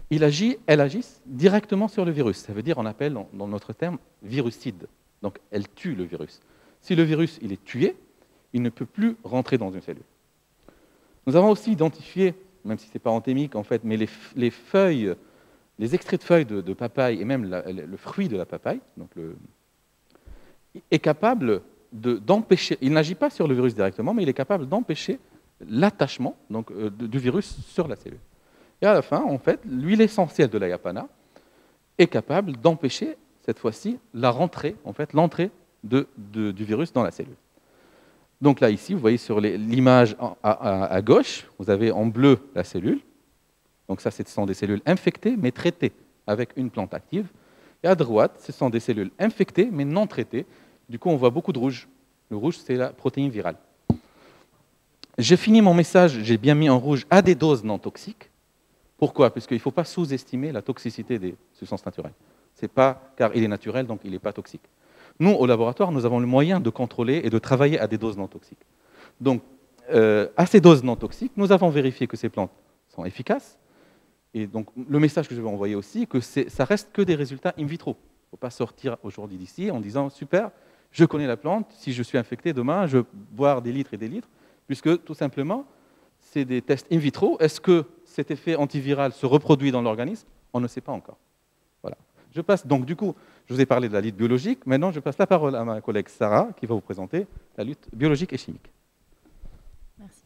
elles agissent directement sur le virus. Ça veut dire, on appelle dans notre terme, virucide. Donc, elles tuent le virus. Si le virus il est tué, il ne peut plus rentrer dans une cellule. Nous avons aussi identifié, même si ce n'est pas endémique en fait, mais les feuilles, les extraits de feuilles de papaye et même le fruit de la papaye, donc est capable d'empêcher, il n'agit pas sur le virus directement, mais il est capable d'empêcher l'attachement du virus sur la cellule. Et à la fin, en fait, l'huile essentielle de l'ayapana est capable d'empêcher, cette fois-ci, l'entrée du virus dans la cellule. Donc là, ici, vous voyez sur l'image à gauche, vous avez en bleu la cellule. Donc ça, ce sont des cellules infectées, mais traitées avec une plante active. Et à droite, ce sont des cellules infectées, mais non traitées. Du coup, on voit beaucoup de rouge. Le rouge, c'est la protéine virale. J'ai fini mon message, j'ai bien mis en rouge à des doses non toxiques. Pourquoi? Parce qu'il ne faut pas sous-estimer la toxicité des substances naturelles. Ce n'est pas car il est naturel, donc il n'est pas toxique. Nous, au laboratoire, nous avons le moyen de contrôler et de travailler à des doses non toxiques. Donc, à ces doses non toxiques, nous avons vérifié que ces plantes sont efficaces. Et donc, le message que je vais envoyer aussi, que ça reste que des résultats in vitro. Il ne faut pas sortir aujourd'hui d'ici en disant « super, je connais la plante, si je suis infecté demain, je vais boire des litres et des litres », puisque tout simplement, c'est des tests in vitro. Est-ce que cet effet antiviral se reproduit dans l'organisme? On ne sait pas encore. Voilà. Je passe donc, du coup, je vous ai parlé de la lutte biologique. Maintenant, je passe la parole à ma collègue Sarah, qui va vous présenter la lutte biologique et chimique. Merci.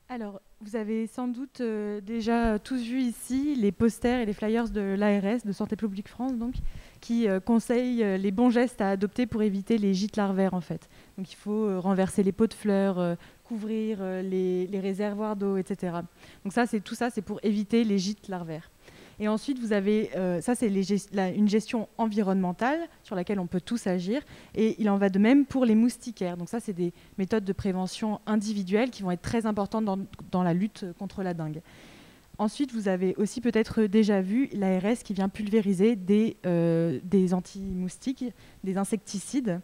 Alors, vous avez sans doute déjà tous vu ici les posters et les flyers de l'ARS, de Santé publique France, donc, qui conseillent les bons gestes à adopter pour éviter les gîtes larvaires, en fait. Donc, il faut renverser les pots de fleurs, couvrir les réservoirs d'eau, etc. Donc tout ça, c'est pour éviter les gîtes larvaires. Et ensuite, vous avez, ça c'est une gestion environnementale sur laquelle on peut tous agir. Et il en va de même pour les moustiquaires. Donc ça, c'est des méthodes de prévention individuelles qui vont être très importantes dans la lutte contre la dengue. Ensuite, vous avez aussi peut-être déjà vu l'ARS qui vient pulvériser des anti-moustiques, des insecticides,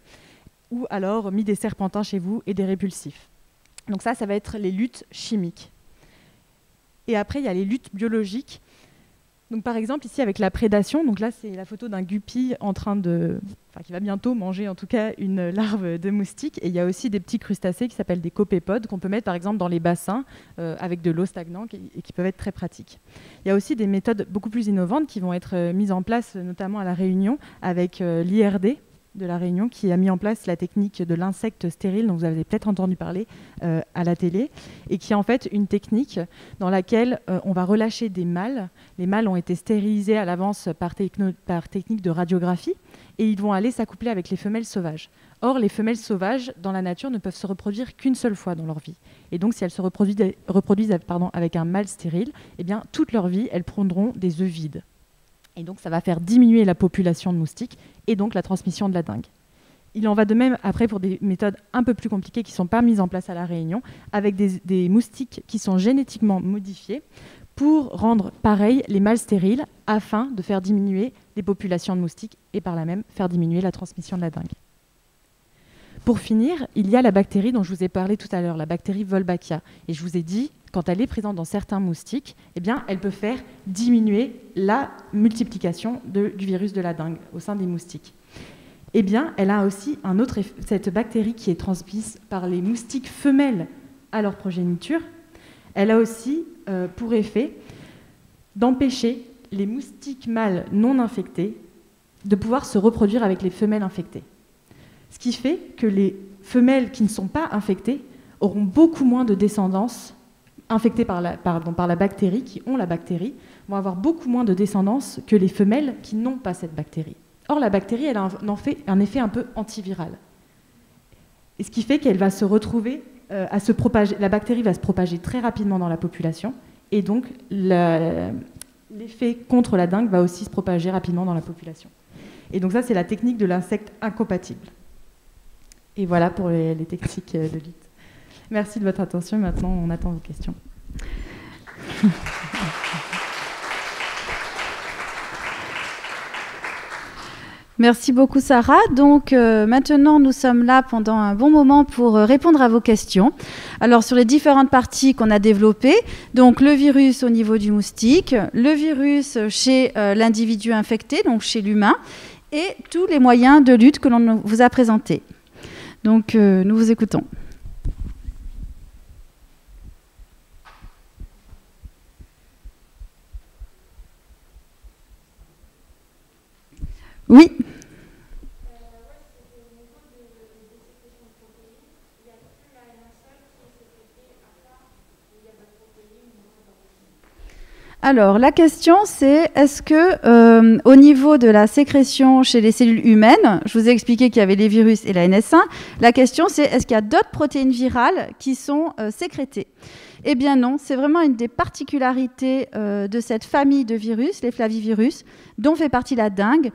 ou alors mis des serpentins chez vous et des répulsifs. Donc ça va être les luttes chimiques. Et après, il y a les luttes biologiques. Donc, par exemple, ici, avec la prédation, donc là, c'est la photo d'un guppy qui va bientôt manger, en tout cas, une larve de moustique. Et il y a aussi des petits crustacés qui s'appellent des copépodes, qu'on peut mettre, par exemple, dans les bassins avec de l'eau stagnante et qui peuvent être très pratiques. Il y a aussi des méthodes beaucoup plus innovantes qui vont être mises en place, notamment à La Réunion, avec l'IRD de La Réunion, qui a mis en place la technique de l'insecte stérile, dont vous avez peut-être entendu parler à la télé, et qui est en fait une technique dans laquelle on va relâcher des mâles. Les mâles ont été stérilisés à l'avance par technique de radiographie, et ils vont aller s'accoupler avec les femelles sauvages. Or, les femelles sauvages, dans la nature, ne peuvent se reproduire qu'une seule fois dans leur vie. Et donc, si elles se reproduisent avec un mâle stérile, eh bien, toute leur vie, elles prendront des œufs vides. Et donc, ça va faire diminuer la population de moustiques et donc la transmission de la dengue. Il en va de même après pour des méthodes un peu plus compliquées qui ne sont pas mises en place à La Réunion, avec des moustiques qui sont génétiquement modifiés pour rendre pareil les mâles stériles afin de faire diminuer les populations de moustiques et par là même faire diminuer la transmission de la dengue. Pour finir, il y a la bactérie dont je vous ai parlé tout à l'heure, la bactérie Wolbachia. Et je vous ai dit, quand elle est présente dans certains moustiques, eh bien, elle peut faire diminuer la multiplication du virus de la dengue au sein des moustiques. Eh bien, elle a aussi un autre effet. Cette bactérie qui est transmise par les moustiques femelles à leur progéniture, elle a aussi pour effet d'empêcher les moustiques mâles non infectés de pouvoir se reproduire avec les femelles infectées. Ce qui fait que les femelles qui ne sont pas infectées auront beaucoup moins de descendance infectées par la bactérie, qui ont la bactérie, vont avoir beaucoup moins de descendance que les femelles qui n'ont pas cette bactérie. Or, la bactérie, elle en fait un effet un peu antiviral. Et ce qui fait qu'elle va se retrouver à se propager. La bactérie va se propager très rapidement dans la population, et donc l'effet contre la dengue va aussi se propager rapidement dans la population. Et donc ça, c'est la technique de l'insecte incompatible. Et voilà pour les techniques de lutte. Merci de votre attention. Maintenant, on attend vos questions. Merci beaucoup, Sarah. Donc, maintenant, nous sommes là pendant un bon moment pour répondre à vos questions. Alors, sur les différentes parties qu'on a développées, donc le virus au niveau du moustique, le virus chez l'individu infecté, donc chez l'humain, et tous les moyens de lutte que l'on vous a présentés. Donc, nous vous écoutons. Oui. Alors, la question, c'est est-ce que, au niveau de la sécrétion chez les cellules humaines, je vous ai expliqué qu'il y avait les virus et la NS1, la question, c'est est-ce qu'il y a d'autres protéines virales qui sont sécrétées ? Eh bien non, c'est vraiment une des particularités de cette famille de virus, les flavivirus, dont fait partie la dengue,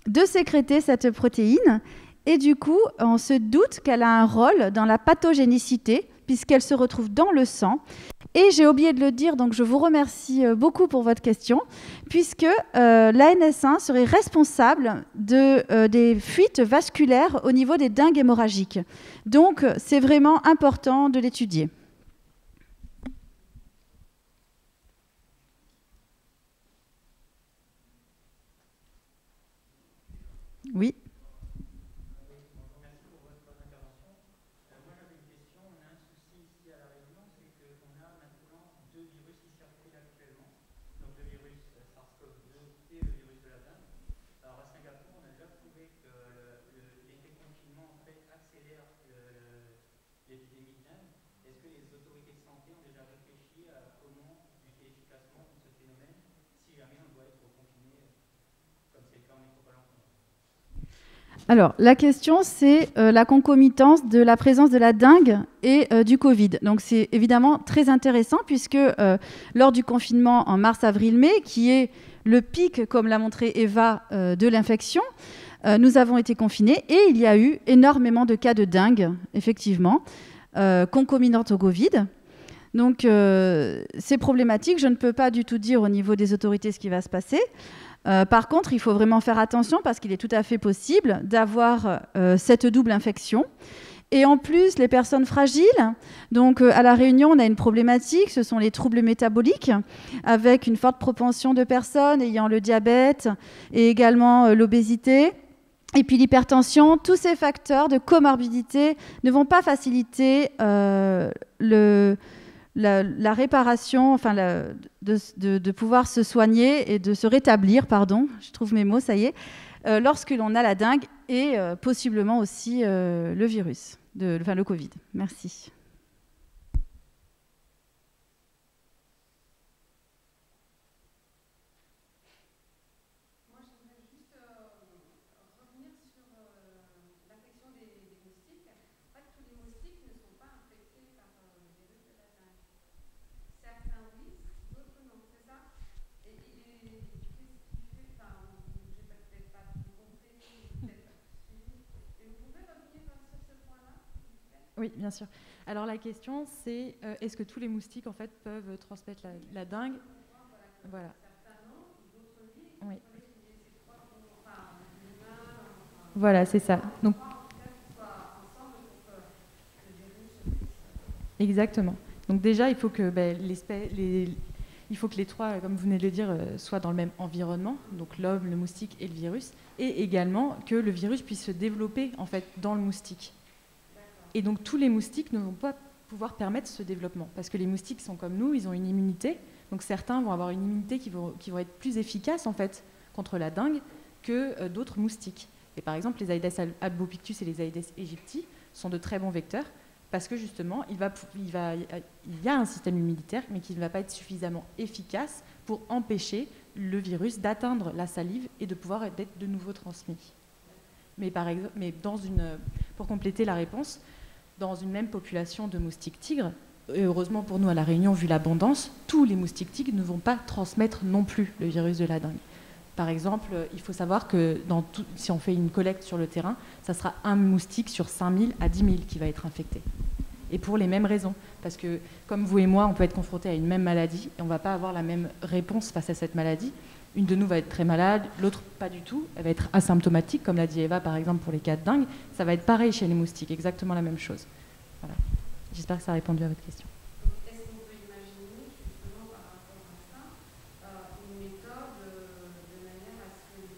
de sécréter cette protéine. Et du coup, on se doute qu'elle a un rôle dans la pathogénicité, puisqu'elle se retrouve dans le sang. Et j'ai oublié de le dire, donc je vous remercie beaucoup pour votre question, puisque l'ANS1 serait responsable des fuites vasculaires au niveau des dingues hémorragiques. Donc, c'est vraiment important de l'étudier. Oui. Alors, la question, c'est la concomitance de la présence de la dengue et du Covid. Donc, c'est évidemment très intéressant puisque lors du confinement en mars, avril, mai, qui est le pic, comme l'a montré Eva, de l'infection, nous avons été confinés et il y a eu énormément de cas de dengue, effectivement, concomitantes au Covid. Donc, c'est problématique. Je ne peux pas du tout dire au niveau des autorités ce qui va se passer. Par contre, il faut vraiment faire attention parce qu'il est tout à fait possible d'avoir cette double infection. Et en plus, les personnes fragiles, donc à La Réunion, on a une problématique, ce sont les troubles métaboliques, avec une forte propension de personnes ayant le diabète et également l'obésité. Et puis l'hypertension, tous ces facteurs de comorbidité ne vont pas faciliter la réparation, enfin de pouvoir se soigner et de se rétablir, pardon, je trouve mes mots, ça y est, lorsque l'on a la dengue et possiblement aussi le virus, le Covid. Merci. Oui, bien sûr. Alors la question, c'est est-ce que tous les moustiques en fait peuvent transmettre la dengue? Voilà. Oui. Voilà, c'est ça. Donc, exactement. Donc déjà, il faut que il faut que les trois, comme vous venez de le dire, soient dans le même environnement, donc l'homme, le moustique et le virus, et également que le virus puisse se développer en fait dans le moustique. Et donc tous les moustiques ne vont pas pouvoir permettre ce développement, parce que les moustiques sont comme nous, ils ont une immunité. Donc certains vont avoir une immunité qui vont être plus efficace en fait contre la dengue que d'autres moustiques. Et par exemple, les Aedes albopictus et les Aedes aegypti sont de très bons vecteurs, parce que justement, il y a un système immunitaire, mais qui ne va pas être suffisamment efficace pour empêcher le virus d'atteindre la salive et de pouvoir être de nouveau transmis. Mais par exemple, pour compléter la réponse, dans une même population de moustiques tigres, et heureusement pour nous à La Réunion, vu l'abondance, tous les moustiques tigres ne vont pas transmettre non plus le virus de la dengue. Par exemple, il faut savoir que si on fait une collecte sur le terrain, ça sera un moustique sur 5000 à 10 000 qui va être infecté. Et pour les mêmes raisons. Parce que, comme vous et moi, on peut être confrontés à une même maladie et on ne va pas avoir la même réponse face à cette maladie. Une de nous va être très malade, l'autre pas du tout. Elle va être asymptomatique, comme l'a dit Eva, par exemple, pour les cas de dengue. Ça va être pareil chez les moustiques, exactement la même chose. Voilà. J'espère que ça a répondu à votre question. Est-ce qu'on peut imaginer, justement, par rapport à ça, une méthode de manière à ce que les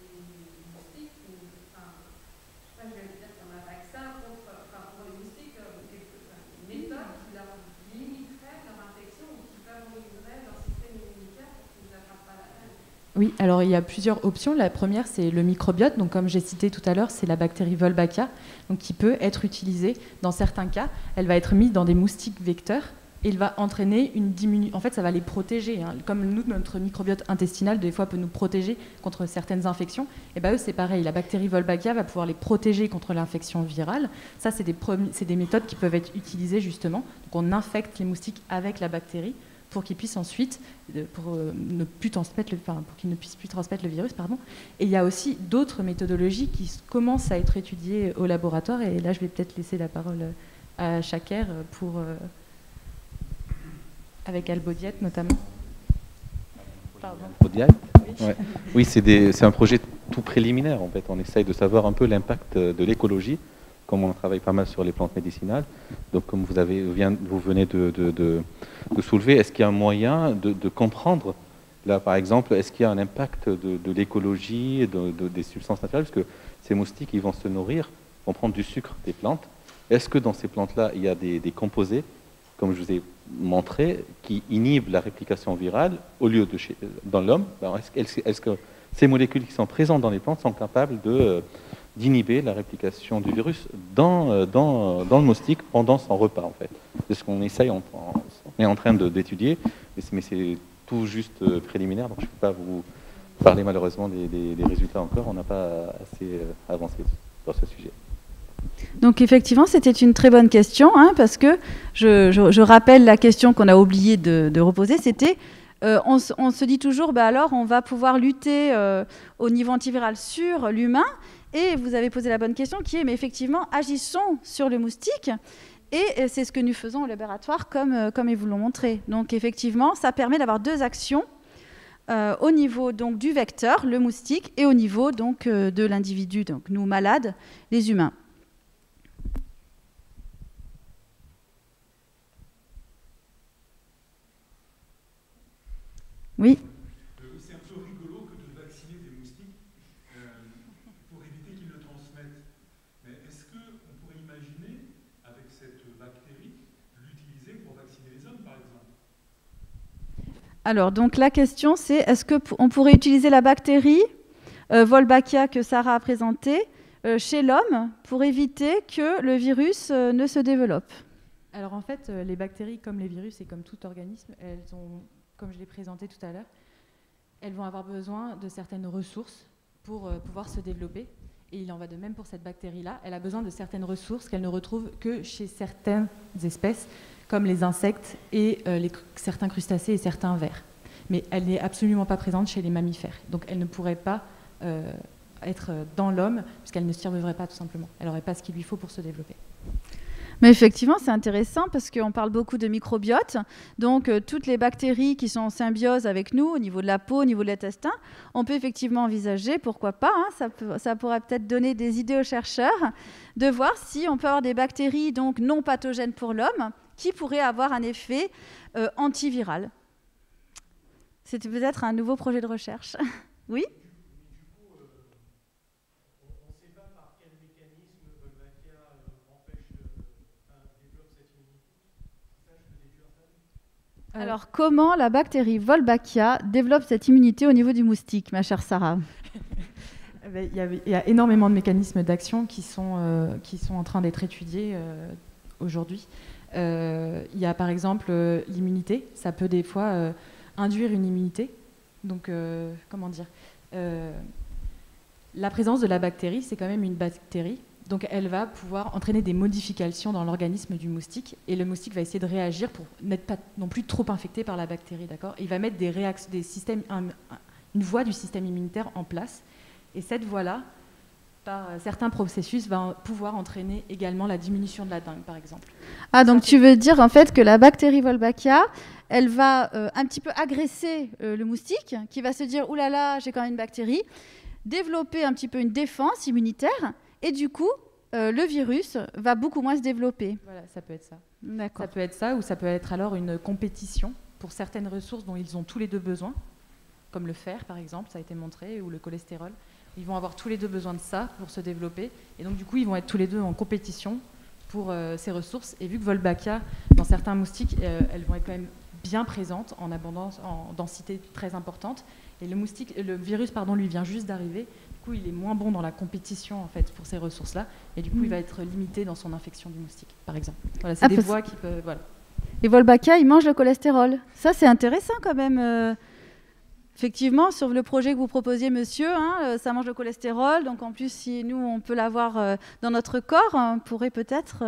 moustiques, je vais dire qu'on a un vaccin pour les moustiques, une méthode qui leur limiterait leur infection ou qui favoriserait leur système immunitaire pour qu'ils n'attrapent pas la dengue? Oui, alors il y a plusieurs options. La première, c'est le microbiote. Donc, comme j'ai cité tout à l'heure, c'est la bactérie Wolbachia, donc qui peut être utilisée dans certains cas. Elle va être mise dans des moustiques vecteurs et il va entraîner une diminution. En fait, ça va les protéger. Comme nous, notre microbiote intestinal, des fois, peut nous protéger contre certaines infections. Et bien, eux, c'est pareil. La bactérie Wolbachia va pouvoir les protéger contre l'infection virale. Ça, c'est des méthodes qui peuvent être utilisées, justement. Donc, on infecte les moustiques avec la bactérie pour qu'ils puissent ensuite, pour qu'ils ne puissent plus transmettre le virus, pardon. Et il y a aussi d'autres méthodologies qui commencent à être étudiées au laboratoire. Et là, je vais peut-être laisser la parole à Chaker avec Albodiette notamment. Pardon. Ouais. Oui, c'est un projet tout préliminaire en fait. On essaye de savoir un peu l'impact de l'écologie, comme on travaille pas mal sur les plantes médicinales. Donc comme vous venez de soulever, est-ce qu'il y a un moyen de comprendre, là par exemple, est-ce qu'il y a un impact de l'écologie et des substances naturelles, parce que ces moustiques, ils vont se nourrir, vont prendre du sucre des plantes. Est-ce que dans ces plantes-là, il y a des composés, comme je vous ai montré, qui inhibent la réplication virale au lieu de dans l'homme? Est-ce que ces molécules qui sont présentes dans les plantes sont capables d'inhiber la réplication du virus dans le moustique pendant son repas, en fait? C'est ce qu'on essaye, on est en train d'étudier, mais c'est tout juste préliminaire, donc je ne peux pas vous parler malheureusement des résultats encore. On n'a pas assez avancé sur ce sujet. Donc effectivement, c'était une très bonne question, hein, parce que je rappelle la question qu'on a oublié de reposer, c'était on se dit toujours, alors on va pouvoir lutter au niveau antiviral sur l'humain, et vous avez posé la bonne question qui est, mais effectivement, agissons sur le moustique, et c'est ce que nous faisons au laboratoire, comme ils vous l'ont montré. Donc effectivement, ça permet d'avoir deux actions au niveau donc, du vecteur, le moustique, et au niveau donc, de l'individu, donc nous malades, les humains. Oui. C'est un peu rigolo que de vacciner des moustiques pour éviter qu'ils le transmettent. Mais est-ce qu'on pourrait imaginer, avec cette bactérie, l'utiliser pour vacciner les hommes, par exemple? Alors, donc la question, c'est est-ce qu'on pourrait utiliser la bactérie Wolbachia que Sarah a présentée chez l'homme pour éviter que le virus ne se développe? Alors en fait, les bactéries, comme les virus et comme tout organisme, elles ont, comme je l'ai présenté tout à l'heure, elles vont avoir besoin de certaines ressources pour pouvoir se développer. Et il en va de même pour cette bactérie-là. Elle a besoin de certaines ressources qu'elle ne retrouve que chez certaines espèces, comme les insectes et certains crustacés et certains vers. Mais elle n'est absolument pas présente chez les mammifères. Donc elle ne pourrait pas être dans l'homme, puisqu'elle ne survivrait pas tout simplement. Elle n'aurait pas ce qu'il lui faut pour se développer. Mais effectivement, c'est intéressant parce qu'on parle beaucoup de microbiote. Donc, toutes les bactéries qui sont en symbiose avec nous, au niveau de la peau, au niveau de l'intestin, on peut effectivement envisager, pourquoi pas, hein, ça pourrait peut-être donner des idées aux chercheurs, de voir si on peut avoir des bactéries donc, non pathogènes pour l'homme qui pourraient avoir un effet antiviral. C'était peut-être un nouveau projet de recherche. Oui ? Alors, comment la bactérie Wolbachia développe cette immunité au niveau du moustique, ma chère Sarah? Il y a énormément de mécanismes d'action qui sont en train d'être étudiés aujourd'hui. Il y a par exemple l'immunité. Ça peut des fois induire une immunité. Donc, comment dire, la présence de la bactérie, c'est quand même une bactérie. Donc elle va pouvoir entraîner des modifications dans l'organisme du moustique, et le moustique va essayer de réagir pour n'être pas non plus trop infecté par la bactérie, d'accord ? Il va mettre une voie du système immunitaire en place, et cette voie-là, par certains processus, va pouvoir entraîner également la diminution de la dengue, par exemple. Ah, donc tu veux dire en fait que la bactérie Wolbachia, elle va un petit peu agresser le moustique, qui va se dire « Ouh là là, j'ai quand même une bactérie », développer un petit peu une défense immunitaire, et du coup, le virus va beaucoup moins se développer. Voilà, ça peut être ça. D'accord. Ça peut être ça, ou ça peut être alors une compétition pour certaines ressources dont ils ont tous les deux besoin, comme le fer, par exemple, ça a été montré, ou le cholestérol. Ils vont avoir tous les deux besoin de ça pour se développer. Et donc, du coup, ils vont être tous les deux en compétition pour ces ressources. Et vu que Wolbachia, dans certains moustiques, elles vont être quand même bien présentes, en abondance, en densité très importante. Et le virus, lui vient juste d'arriver. Du coup, il est moins bon dans la compétition en fait pour ces ressources-là, et du coup, il va être limité dans son infection du moustique, par exemple. Voilà, c'est des voies qui peuvent. Voilà. Et Wolbachia, il mange le cholestérol. Ça, c'est intéressant quand même. Effectivement, sur le projet que vous proposiez, monsieur, hein, ça mange le cholestérol. Donc, en plus, si nous, on peut l'avoir dans notre corps, on pourrait peut-être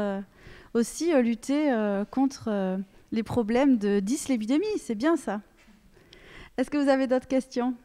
aussi lutter contre les problèmes de dyslipidémie. C'est bien ça. Est-ce que vous avez d'autres questions ?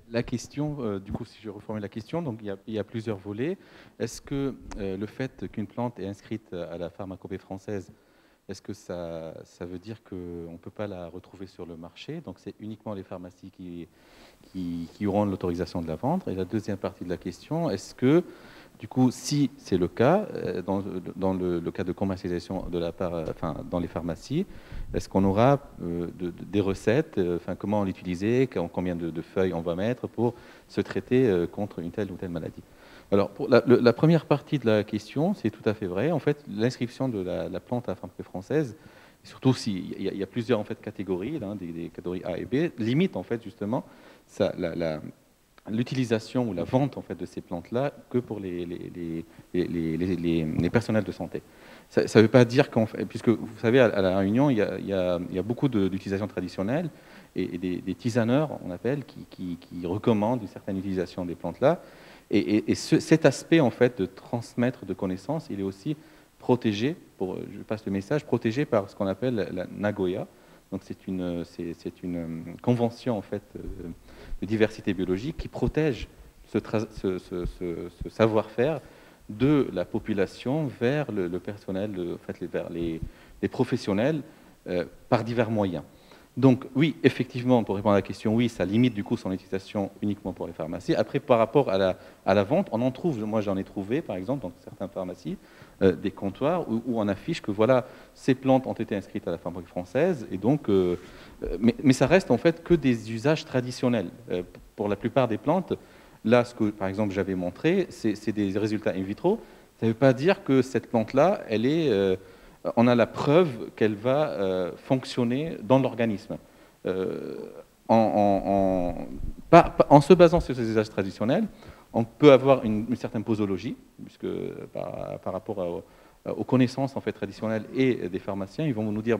La question, du coup, si je reformule la question, donc il y a plusieurs volets. Est-ce que le fait qu'une plante est inscrite à la pharmacopée française, est-ce que ça veut dire qu'on ne peut pas la retrouver sur le marché? Donc c'est uniquement les pharmacies qui auront l'autorisation de la vendre. Et la deuxième partie de la question, est-ce que, du coup, si c'est le cas, dans le cas de commercialisation de la part, dans les pharmacies, est-ce qu'on aura des recettes, comment l'utiliser, combien de feuilles on va mettre pour se traiter contre une telle ou telle maladie? Alors, pour la première partie de la question, c'est tout à fait vrai. En fait, l'inscription de la plante à la pharmacopée française, surtout s'il y a plusieurs en fait, catégories, des catégories A et B, limite en fait justement l'utilisation ou la vente en fait, de ces plantes-là que pour les personnels de santé. Ça ne veut pas dire puisque vous savez, à La Réunion, il y a beaucoup d'utilisations traditionnelles et des tisaneurs, on appelle, qui recommandent une certaine utilisation des plantes-là. Et cet aspect en fait de transmettre de connaissances, il est aussi protégé, je passe le message, protégé par ce qu'on appelle la Nagoya. Donc c'est une convention en fait de diversité biologique qui protège ce savoir-faire de la population vers le personnel, vers les professionnels par divers moyens. Donc oui, effectivement, pour répondre à la question, oui, ça limite du coup son utilisation uniquement pour les pharmacies. Après, par rapport à la vente, on en trouve, moi j'en ai trouvé par exemple dans certaines pharmacies, des comptoirs où on affiche que voilà, ces plantes ont été inscrites à la pharmacopée française, et donc, mais ça reste en fait que des usages traditionnels. Pour la plupart des plantes, là, ce que par exemple j'avais montré, c'est des résultats in vitro. Ça ne veut pas dire que cette plante-là, elle est... on a la preuve qu'elle va fonctionner dans l'organisme. En se basant sur ces usages traditionnels, on peut avoir une certaine posologie, puisque par rapport aux connaissances en fait, traditionnelles et des pharmaciens, ils vont nous dire,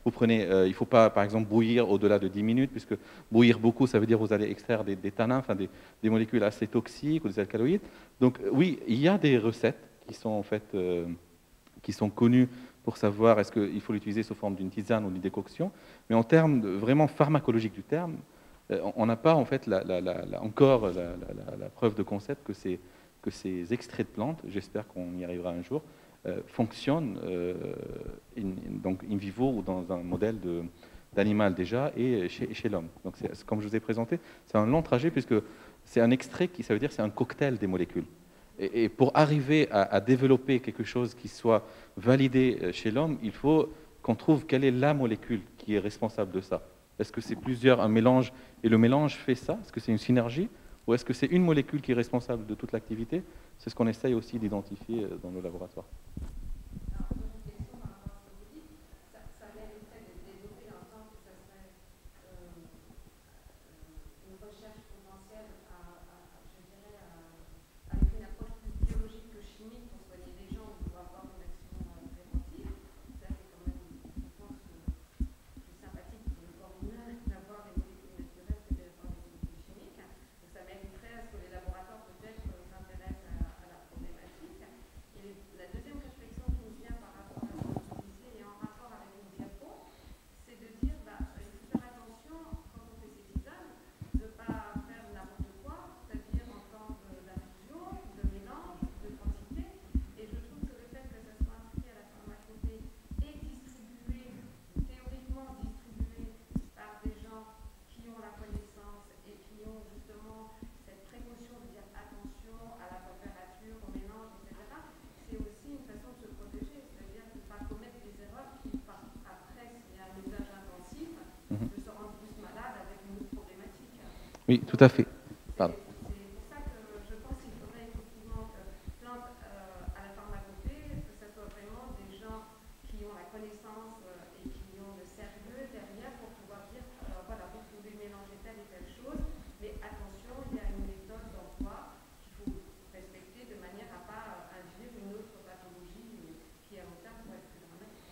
vous prenez, il ne faut pas, par exemple, bouillir au-delà de 10 minutes, puisque bouillir beaucoup, ça veut dire que vous allez extraire des tanins, des molécules assez toxiques ou des alcaloïdes. Donc oui, il y a des recettes qui sont en fait, qui sont connues pour savoir est-ce qu'il faut l'utiliser sous forme d'une tisane ou d'une décoction. Mais en termes vraiment pharmacologiques du terme, on n'a pas en fait encore la preuve de concept que ces extraits de plantes, j'espère qu'on y arrivera un jour, fonctionnent donc in vivo ou dans un modèle d'animal déjà et chez l'homme. Donc comme je vous ai présenté, c'est un long trajet puisque c'est un extrait ça veut dire c'est un cocktail des molécules. Et pour arriver à développer quelque chose qui soit validé chez l'homme, il faut qu'on trouve quelle est la molécule qui est responsable de ça. Est-ce que c'est un mélange, et le mélange fait ça? Est-ce que c'est une synergie? Ou est-ce que c'est une molécule qui est responsable de toute l'activité? C'est ce qu'on essaye aussi d'identifier dans nos laboratoires. Oui, tout à fait. Pardon. C'est pour ça que je pense qu'il faudrait effectivement que Plante à la pharmacopée, que ce soit vraiment des gens qui ont la connaissance et qui ont le sérieux derrière pour pouvoir dire, voilà, vous pouvez mélanger telle et telle chose, mais attention, il y a une méthode d'emploi qu'il faut respecter de manière à ne pas induire une autre pathologie qui à long terme pourrait être plus dramatique.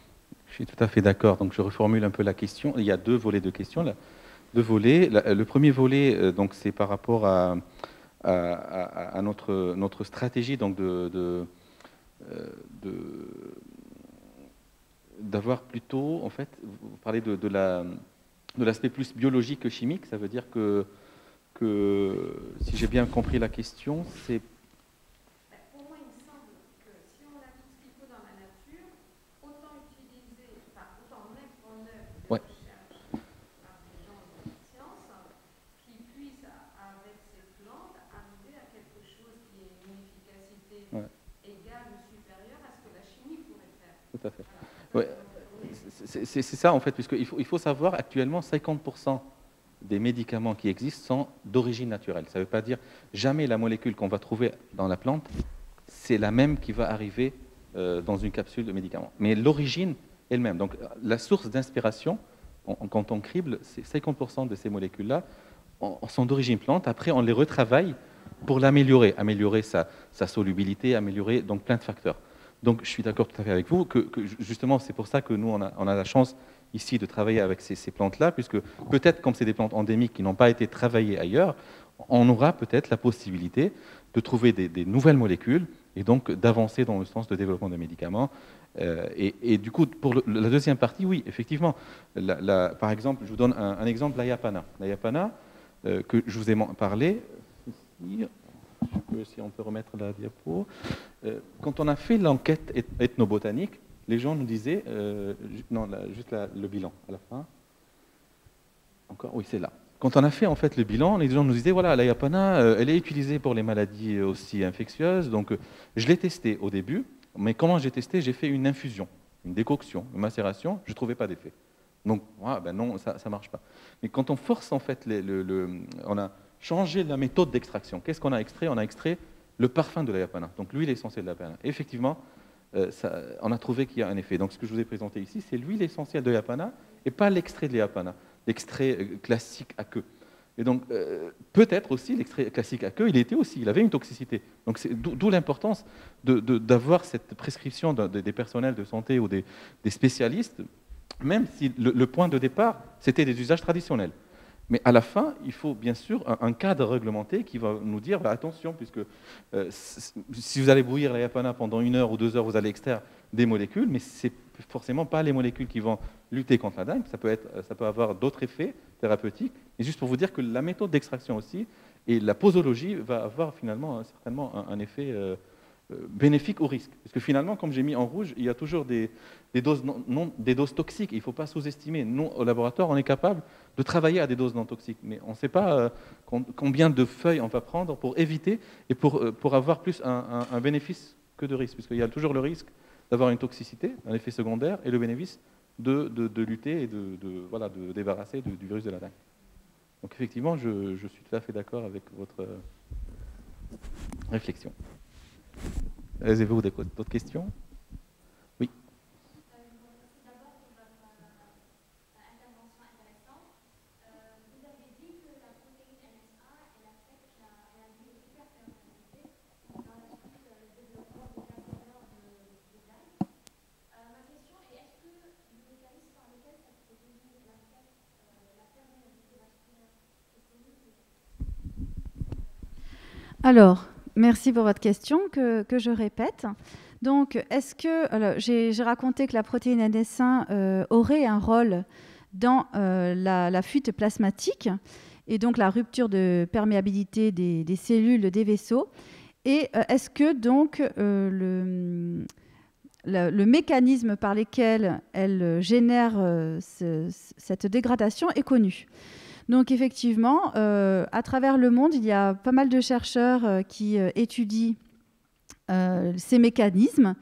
Je suis tout à fait d'accord. Donc, je reformule un peu la question. Il y a deux volets de questions. Là. Deux volets. Le premier volet, donc, c'est par rapport à notre stratégie donc d'avoir plutôt, en fait, vous parlez de l'aspect plus biologique que chimique. Ça veut dire que si j'ai bien compris la question, c'est... Pour moi, il me semble que si on a tout ce qu'il faut dans la nature, autant utiliser, enfin, autant mettre en œuvre des Ouais. recherches par des gens de la science qui puissent, avec ces plantes, arriver à quelque chose qui ait une efficacité Ouais. égale ou supérieure à ce que la chimie pourrait faire. Tout à fait. Ouais. C'est ça, en fait, puisqu'il faut savoir, actuellement, 50% des médicaments qui existent sont d'origine naturelle. Ça ne veut pas dire jamais la molécule qu'on va trouver dans la plante, c'est la même qui va arriver dans une capsule de médicament. Mais l'origine est la même. Donc, la source d'inspiration, quand on crible, c'est 50% de ces molécules-là sont d'origine plante. Après, on les retravaille pour l'améliorer, améliorer sa solubilité, améliorer donc plein de facteurs. Donc, je suis d'accord tout à fait avec vous que justement, c'est pour ça que nous, on a la chance ici de travailler avec ces plantes-là, puisque peut-être, comme c'est des plantes endémiques qui n'ont pas été travaillées ailleurs, on aura peut-être la possibilité de trouver des nouvelles molécules et donc d'avancer dans le sens de développement de médicaments. Et du coup, pour la deuxième partie, oui, effectivement. Par exemple, je vous donne un exemple, l'ayapana. L'ayapana, que je vous ai parlé, si on peut remettre la diapo. Quand on a fait l'enquête ethnobotanique, les gens nous disaient, juste le bilan à la fin. Encore, oui, c'est là. Quand on a fait en fait le bilan, les gens nous disaient, voilà, l'ayapana, elle est utilisée pour les maladies aussi infectieuses. Donc, je l'ai testé au début, mais comment j'ai testé? J'ai fait une infusion, une décoction, une macération, je ne trouvais pas d'effet. Donc, ben non, ça ne marche pas. Mais quand on force en fait, on a changé la méthode d'extraction. Qu'est-ce qu'on a extrait? On a extrait le parfum de l'ayapana, donc l'huile essentielle de l'ayapana. Effectivement, on a trouvé qu'il y a un effet. Donc ce que je vous ai présenté ici, c'est l'huile essentielle de l'ayapana et pas l'extrait de l'ayapana, l'extrait classique à queue. Et donc peut-être aussi l'extrait classique à queue, il avait une toxicité. Donc d'où l'importance d'avoir cette prescription des personnels de santé ou des spécialistes, même si le point de départ, c'était des usages traditionnels. Mais à la fin, il faut bien sûr un cadre réglementé qui va nous dire attention, puisque si vous allez bouillir l'ayapana pendant 1 heure ou 2 heures, vous allez extraire des molécules, mais ce n'est forcément pas les molécules qui vont lutter contre la dengue. Ça peut avoir d'autres effets thérapeutiques. Et juste pour vous dire que la méthode d'extraction aussi et la posologie va avoir finalement certainement un effet bénéfique au risque. Parce que finalement, comme j'ai mis en rouge, il y a toujours des doses toxiques. Il ne faut pas sous-estimer. Nous, au laboratoire, on est capable de travailler à des doses non toxiques. Mais on ne sait pas combien de feuilles on va prendre pour éviter et pour avoir plus un bénéfice que de risque. Puisqu'il y a toujours le risque d'avoir une toxicité, un effet secondaire, et le bénéfice de lutter et de débarrasser du virus de la dengue. Donc effectivement, je suis tout à fait d'accord avec votre réflexion. Avez-vous d'autres questions? Oui. Merci d'abord pour votre intervention intéressante. Vous avez dit que la protéine NSA, elle a dû hyper perméabilité dans la suite du développement des cancers de dengue. Ma question est, est-ce que le mécanisme par lequel cette protéine affecte la perméabilité vasculaire est connu? Alors, merci pour votre question que je répète. Donc, est-ce que j'ai raconté que la protéine NS1 aurait un rôle dans la fuite plasmatique et donc la rupture de perméabilité des cellules des vaisseaux. Et est-ce que donc le mécanisme par lequel elle génère cette dégradation est connu? Donc effectivement, à travers le monde, il y a pas mal de chercheurs qui étudient ces mécanismes.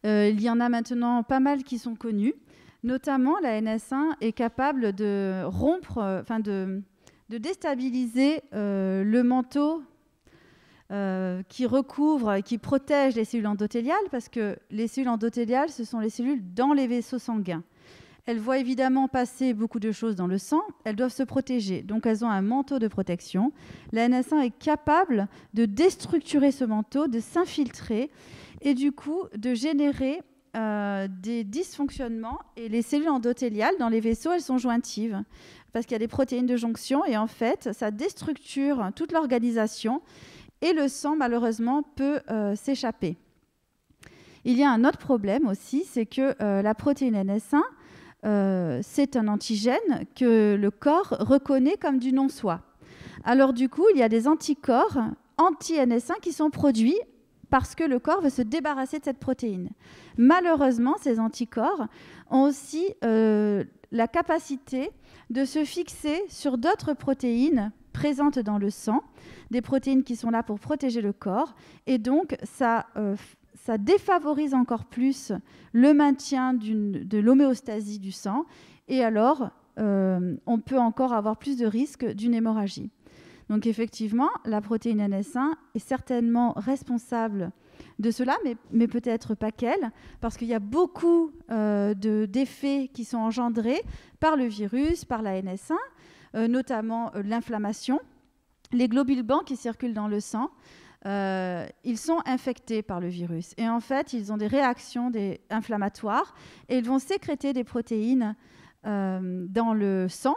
Il y en a maintenant pas mal qui sont connus. Notamment, la NS1 est capable de rompre, de déstabiliser le manteau qui recouvre, qui protège les cellules endothéliales, parce que les cellules endothéliales, ce sont les cellules dans les vaisseaux sanguins. Elles voient évidemment passer beaucoup de choses dans le sang, elles doivent se protéger, donc elles ont un manteau de protection. La NS1 est capable de déstructurer ce manteau, de s'infiltrer et du coup de générer des dysfonctionnements. Et les cellules endothéliales dans les vaisseaux, elles sont jointives parce qu'il y a des protéines de jonction et en fait, ça déstructure toute l'organisation et le sang, malheureusement, peut s'échapper. Il y a un autre problème aussi, c'est que la protéine NS1, c'est un antigène que le corps reconnaît comme du non-soi. Alors du coup, il y a des anticorps anti-NS1 qui sont produits parce que le corps veut se débarrasser de cette protéine. Malheureusement, ces anticorps ont aussi la capacité de se fixer sur d'autres protéines présentes dans le sang, des protéines qui sont là pour protéger le corps, et donc ça défavorise encore plus le maintien de l'homéostasie du sang, et alors on peut encore avoir plus de risques d'une hémorragie. Donc effectivement, la protéine NS1 est certainement responsable de cela, mais peut-être pas qu'elle, parce qu'il y a beaucoup d'effets qui sont engendrés par le virus, par la NS1, notamment l'inflammation. Les globules blancs qui circulent dans le sang, ils sont infectés par le virus. Et en fait, ils ont des réactions inflammatoires et ils vont sécréter des protéines dans le sang.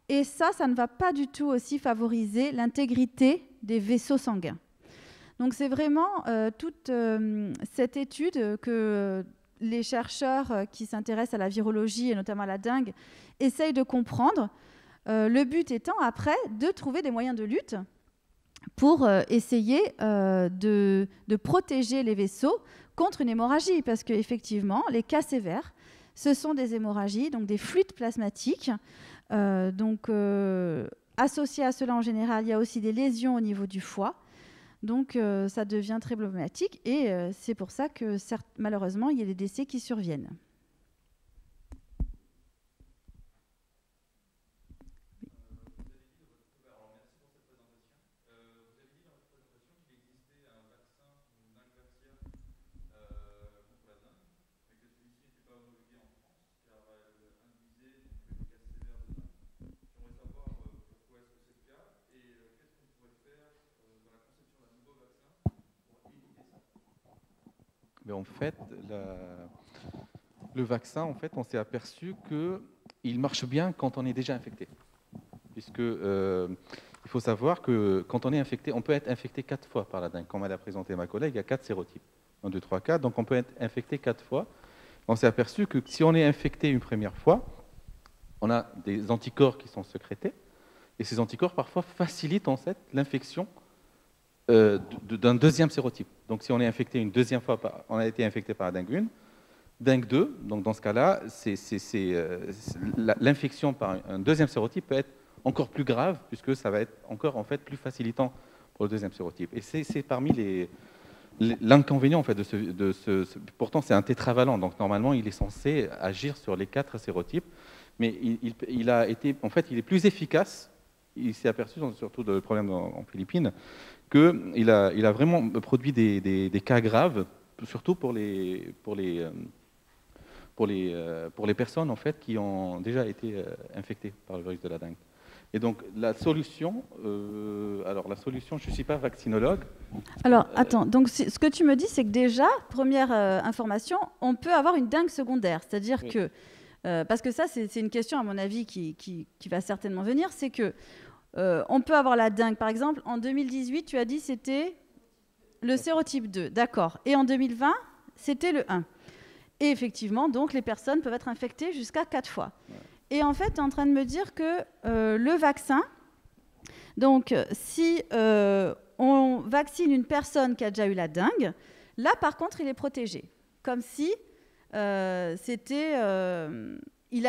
Et ça ne va pas du tout aussi favoriser l'intégrité des vaisseaux sanguins. Donc c'est vraiment toute cette étude que les chercheurs qui s'intéressent à la virologie et notamment à la dengue essayent de comprendre. Le but étant après de trouver des moyens de lutte pour essayer de protéger les vaisseaux contre une hémorragie. Parce qu'effectivement, les cas sévères, ce sont des hémorragies, donc des fluides plasmatiques. Associé à cela, en général, il y a aussi des lésions au niveau du foie. Donc, ça devient très problématique. Et c'est pour ça que, malheureusement, il y a des décès qui surviennent. Mais en fait, le vaccin, en fait, on s'est aperçu qu'il marche bien quand on est déjà infecté. Puisque il faut savoir que quand on est infecté, on peut être infecté 4 fois par la dengue. Comme elle a présenté ma collègue, il y a 4 sérotypes. 1, 2, 3, 4. Donc on peut être infecté 4 fois. On s'est aperçu que si on est infecté une première fois, on a des anticorps qui sont sécrétés. Et ces anticorps, parfois, facilitent en fait l'infection d'un deuxième sérotype. Donc si on est infecté une deuxième fois, on a été infecté par la dengue 1, dengue 2, donc dans ce cas-là, l'infection par un deuxième sérotype peut être encore plus grave, puisque ça va être encore en fait plus facilitant pour le deuxième sérotype. Et c'est parmi l'inconvénient en fait pourtant c'est un tétravalent, donc normalement il est censé agir sur les 4 sérotypes, mais il est plus efficace. Il s'est aperçu, surtout de problème en Philippines, qu'il a vraiment produit des cas graves, surtout pour les personnes en fait, qui ont déjà été infectées par le virus de la dengue. Et donc la solution, je ne suis pas vaccinologue. Alors attends, donc ce que tu me dis, c'est que déjà, première information, on peut avoir une dengue secondaire, c'est-à-dire oui. Que, parce que ça c'est une question à mon avis qui va certainement venir, c'est que on peut avoir la dengue, par exemple, en 2018, tu as dit c'était le sérotype 2, d'accord. Et en 2020, c'était le 1. Et effectivement, donc, les personnes peuvent être infectées jusqu'à 4 fois. Ouais. Et en fait, tu es en train de me dire que le vaccin, donc, si on vaccine une personne qui a déjà eu la dengue, là, par contre, il est protégé. Comme si il a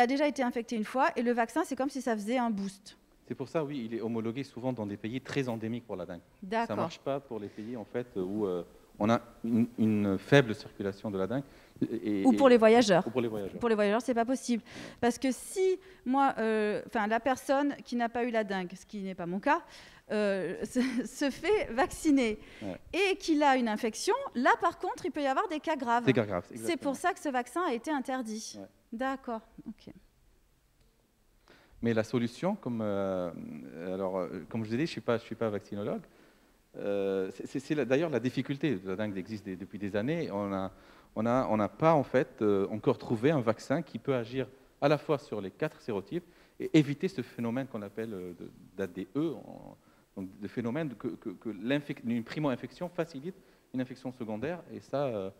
déjà été infecté une fois, et le vaccin, c'est comme si ça faisait un boost. C'est pour ça, oui, il est homologué souvent dans des pays très endémiques pour la dengue. Ça ne marche pas pour les pays en fait, où on a une faible circulation de la dengue. Ou pour les voyageurs. Ou pour les voyageurs. Pour les voyageurs, c'est pas possible. Parce que si moi, la personne qui n'a pas eu la dengue, ce qui n'est pas mon cas, se fait vacciner et qu'il a une infection, là par contre, il peut y avoir des cas graves. Des cas graves, exactement. C'est pour ça que ce vaccin a été interdit. Ouais. D'accord. Ok. Mais la solution, comme je vous ai dit, je suis pas vaccinologue. C'est d'ailleurs la difficulté de la dengue existe depuis des années. On n'a pas en fait encore trouvé un vaccin qui peut agir à la fois sur les 4 sérotypes et éviter ce phénomène qu'on appelle d'ADE, donc le phénomène une primo-infection facilite une infection secondaire. Et ça,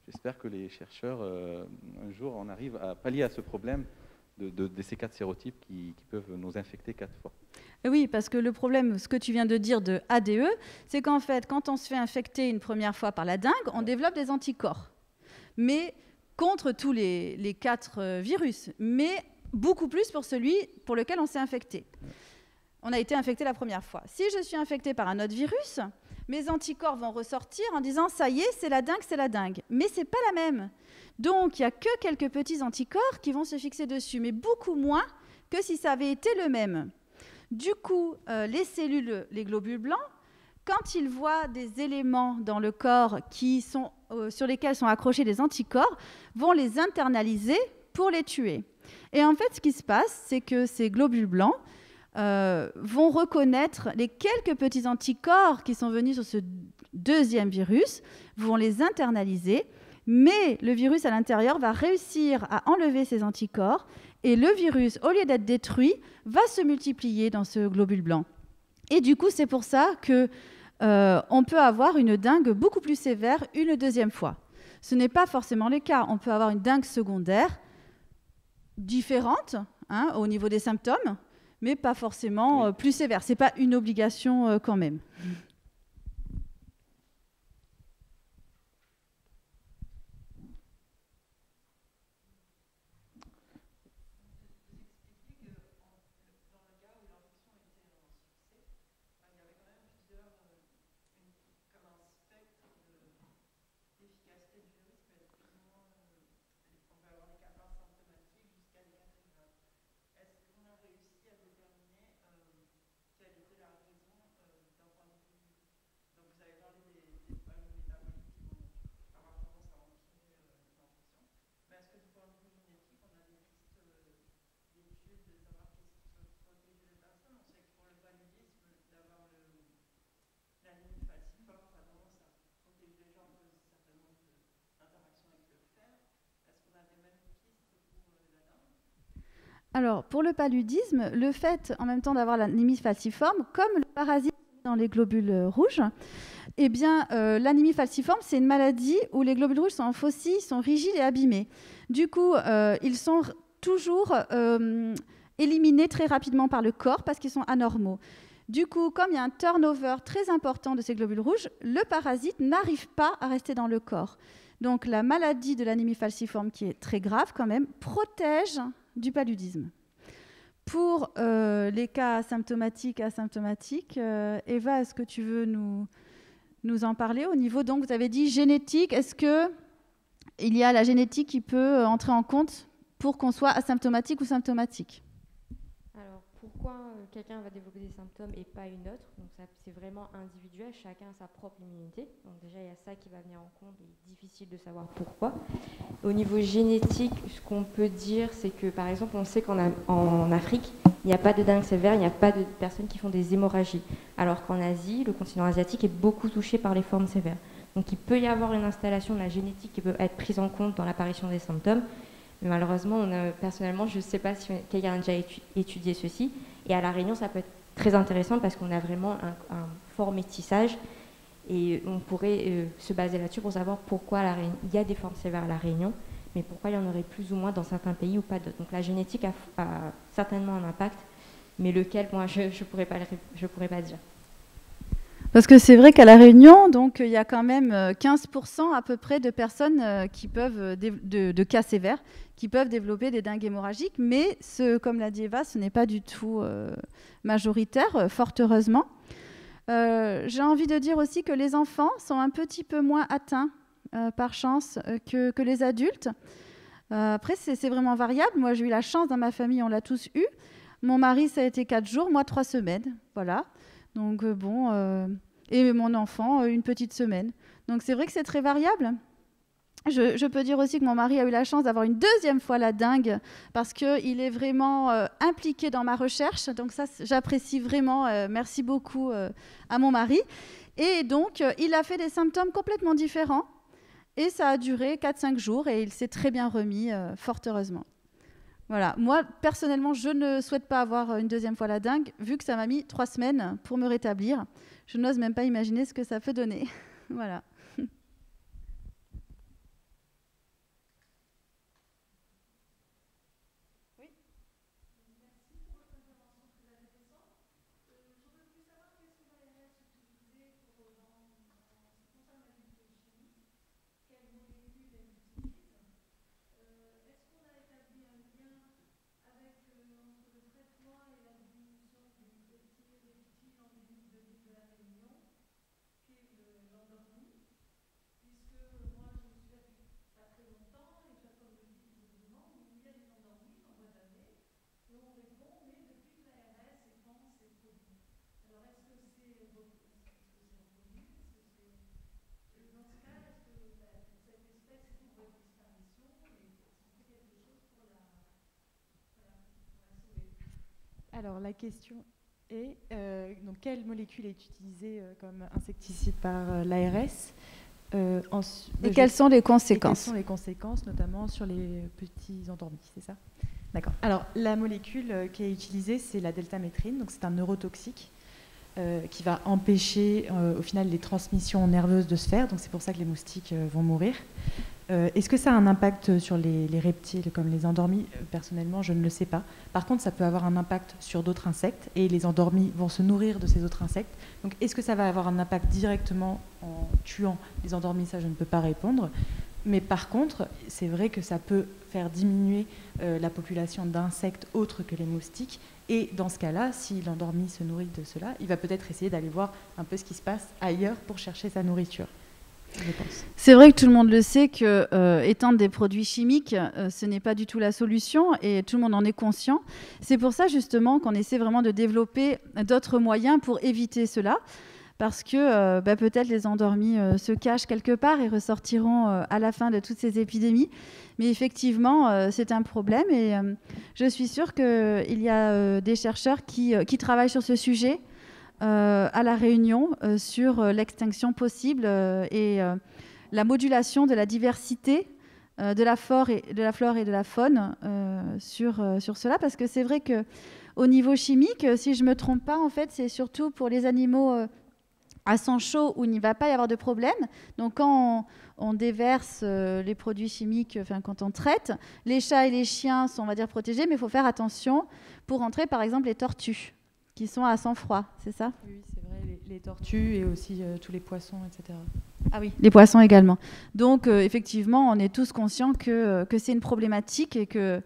j'espère que les chercheurs un jour en arrivent à pallier à ce problème de ces 4 sérotypes qui peuvent nous infecter 4 fois. Oui, parce que le problème, ce que tu viens de dire de ADE, c'est qu'en fait, quand on se fait infecter une première fois par la dengue, on développe des anticorps. Mais contre tous les 4 virus, mais beaucoup plus pour celui pour lequel on s'est infecté. On a été infecté la première fois. Si je suis infecté par un autre virus, mes anticorps vont ressortir en disant « ça y est, c'est la dengue, c'est la dengue ». Mais ce n'est pas la même. Donc, il n'y a que quelques petits anticorps qui vont se fixer dessus, mais beaucoup moins que si ça avait été le même. Du coup, les cellules, les globules blancs, quand ils voient des éléments dans le corps sur lesquels sont accrochés des anticorps, vont les internaliser pour les tuer. Et en fait, ce qui se passe, c'est que ces globules blancs vont reconnaître les quelques petits anticorps qui sont venus sur ce deuxième virus, vont les internaliser, mais le virus à l'intérieur va réussir à enlever ces anticorps et le virus, au lieu d'être détruit, va se multiplier dans ce globule blanc. Et du coup, c'est pour ça qu'on peut avoir une dengue beaucoup plus sévère une deuxième fois. Ce n'est pas forcément le cas. On peut avoir une dengue secondaire différente au niveau des symptômes, mais pas forcément plus sévère. Ce n'est pas une obligation quand même. Alors, pour le paludisme, le fait en même temps d'avoir l'anémie falciforme, comme le parasite dans les globules rouges, eh bien, l'anémie falciforme, c'est une maladie où les globules rouges sont en faucille, sont rigides et abîmés. Du coup, ils sont toujours éliminés très rapidement par le corps parce qu'ils sont anormaux. Du coup, comme il y a un turnover très important de ces globules rouges, le parasite n'arrive pas à rester dans le corps. Donc, la maladie de l'anémie falciforme, qui est très grave quand même, protège du paludisme. Pour les cas asymptomatiques, Eva, est-ce que tu veux nous en parler au niveau, donc vous avez dit génétique, est-ce qu'il y a la génétique qui peut entrer en compte pour qu'on soit asymptomatique ou symptomatique? Alors, pourquoi quelqu'un va développer des symptômes et pas une autre? Donc, c'est vraiment individuel, chacun a sa propre immunité. Donc déjà, il y a ça qui va venir en compte, il est difficile de savoir pourquoi. Au niveau génétique, ce qu'on peut dire, c'est que, par exemple, on sait qu'en Afrique, il n'y a pas de dengue sévère, il n'y a pas de personnes qui font des hémorragies. Alors qu'en Asie, le continent asiatique est beaucoup touché par les formes sévères. Donc il peut y avoir une installation de la génétique qui peut être prise en compte dans l'apparition des symptômes. Mais malheureusement, personnellement, je ne sais pas si quelqu'un a déjà étudié ceci. Et à La Réunion, ça peut être très intéressant parce qu'on a vraiment un fort métissage. Et on pourrait se baser là-dessus pour savoir pourquoi il y a des formes sévères à La Réunion, mais pourquoi il y en aurait plus ou moins dans certains pays ou pas d'autres. Donc la génétique a certainement un impact, mais lequel, moi, je ne pourrais pas dire. Parce que c'est vrai qu'à La Réunion, donc, il y a quand même 15% à peu près de personnes qui peuvent, de cas sévères, qui peuvent développer des dengues hémorragiques, mais comme l'a dit Eva, ce n'est pas du tout majoritaire, fort heureusement. J'ai envie de dire aussi que les enfants sont un petit peu moins atteints, par chance, que les adultes. Après, c'est vraiment variable. Moi, j'ai eu la chance, dans ma famille, on l'a tous eu. Mon mari, ça a été 4 jours, moi, 3 semaines. Voilà. Donc, et mon enfant, une petite semaine. Donc, c'est vrai que c'est très variable. Je peux dire aussi que mon mari a eu la chance d'avoir une deuxième fois la dengue parce qu'il est vraiment impliqué dans ma recherche. Donc ça, j'apprécie vraiment. Merci beaucoup à mon mari. Et donc, il a fait des symptômes complètement différents. Et ça a duré 4-5 jours et il s'est très bien remis, fort heureusement. Voilà. Moi, personnellement, je ne souhaite pas avoir une deuxième fois la dengue, vu que ça m'a mis 3 semaines pour me rétablir. Je n'ose même pas imaginer ce que ça peut donner. Voilà. Alors, la question est donc, quelle molécule est utilisée comme insecticide par l'ARS et quelles sont les conséquences? Quelles sont les conséquences, notamment sur les petits endormis, c'est ça? D'accord. Alors, la molécule qui est utilisée, c'est la deltamétrine, donc c'est un neurotoxique qui va empêcher au final les transmissions nerveuses de se faire, donc c'est pour ça que les moustiques vont mourir. Est-ce que ça a un impact sur les reptiles comme les endormis? Personnellement, je ne le sais pas. Par contre, ça peut avoir un impact sur d'autres insectes et les endormis vont se nourrir de ces autres insectes. Donc, est-ce que ça va avoir un impact directement en tuant les endormis? Ça, je ne peux pas répondre. Mais par contre, c'est vrai que ça peut faire diminuer la population d'insectes autres que les moustiques. Et dans ce cas-là, si l'endormi se nourrit de cela, il va peut-être essayer d'aller voir un peu ce qui se passe ailleurs pour chercher sa nourriture. C'est vrai que tout le monde le sait que étendre des produits chimiques, ce n'est pas du tout la solution et tout le monde en est conscient. C'est pour ça justement qu'on essaie vraiment de développer d'autres moyens pour éviter cela. Parce que peut-être les endormis se cachent quelque part et ressortiront à la fin de toutes ces épidémies. Mais effectivement, c'est un problème et je suis sûre qu'il y a des chercheurs qui travaillent sur ce sujet à La Réunion sur l'extinction possible et la modulation de la diversité de la flore et de la faune sur cela. Parce que c'est vrai qu'au niveau chimique, si je ne me trompe pas, en fait, c'est surtout pour les animaux à sang chaud où il n'y va pas y avoir de problème. Donc quand on déverse les produits chimiques, quand on traite, les chats et les chiens sont, on va dire, protégés, mais il faut faire attention pour entrer, par exemple, les tortues qui sont à sang froid, c'est ça? Oui, c'est vrai, les tortues et aussi tous les poissons, etc. Ah oui, les poissons également. Donc effectivement, on est tous conscients que c'est une problématique et que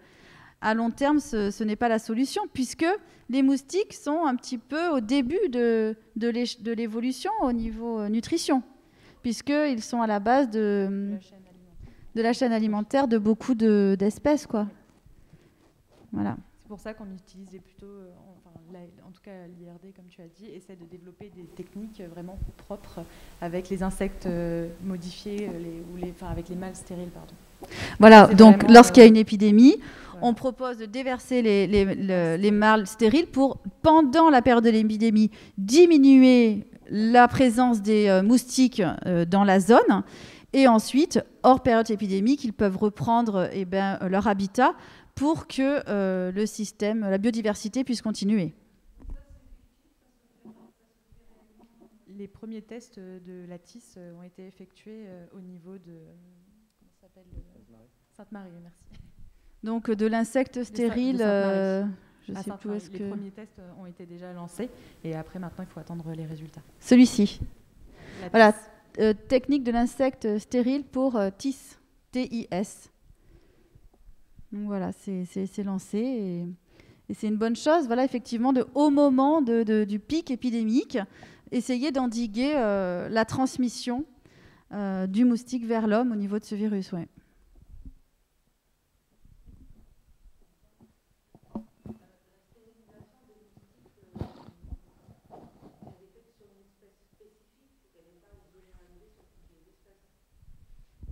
à long terme, ce n'est pas la solution, puisque les moustiques sont un petit peu au début de l'évolution au niveau nutrition, puisqu'ils sont à la base de la chaîne alimentaire de beaucoup d'espèces, quoi. Voilà. C'est pour ça qu'on utilise plutôt, en tout cas l'IRD, comme tu as dit, essaie de développer des techniques vraiment propres avec les insectes modifiés, avec les mâles stériles, pardon. Voilà, donc lorsqu'il y a une épidémie, on propose de déverser les mâles stériles pour, pendant la période de l'épidémie, diminuer la présence des moustiques dans la zone. Et ensuite, hors période épidémique, ils peuvent reprendre leur habitat pour que le système, la biodiversité puisse continuer. Les premiers tests de la TIS ont été effectués au niveau de Sainte-Marie, merci. Donc de l'insecte stérile, je sais plus où est-ce que... Les premiers tests ont été déjà lancés et après maintenant il faut attendre les résultats. Celui-ci. Voilà, technique de l'insecte stérile pour TIS, T-I-S. Donc voilà, c'est lancé et c'est une bonne chose. Voilà, effectivement, au moment du pic épidémique, essayer d'endiguer la transmission du moustique vers l'homme au niveau de ce virus. Ouais.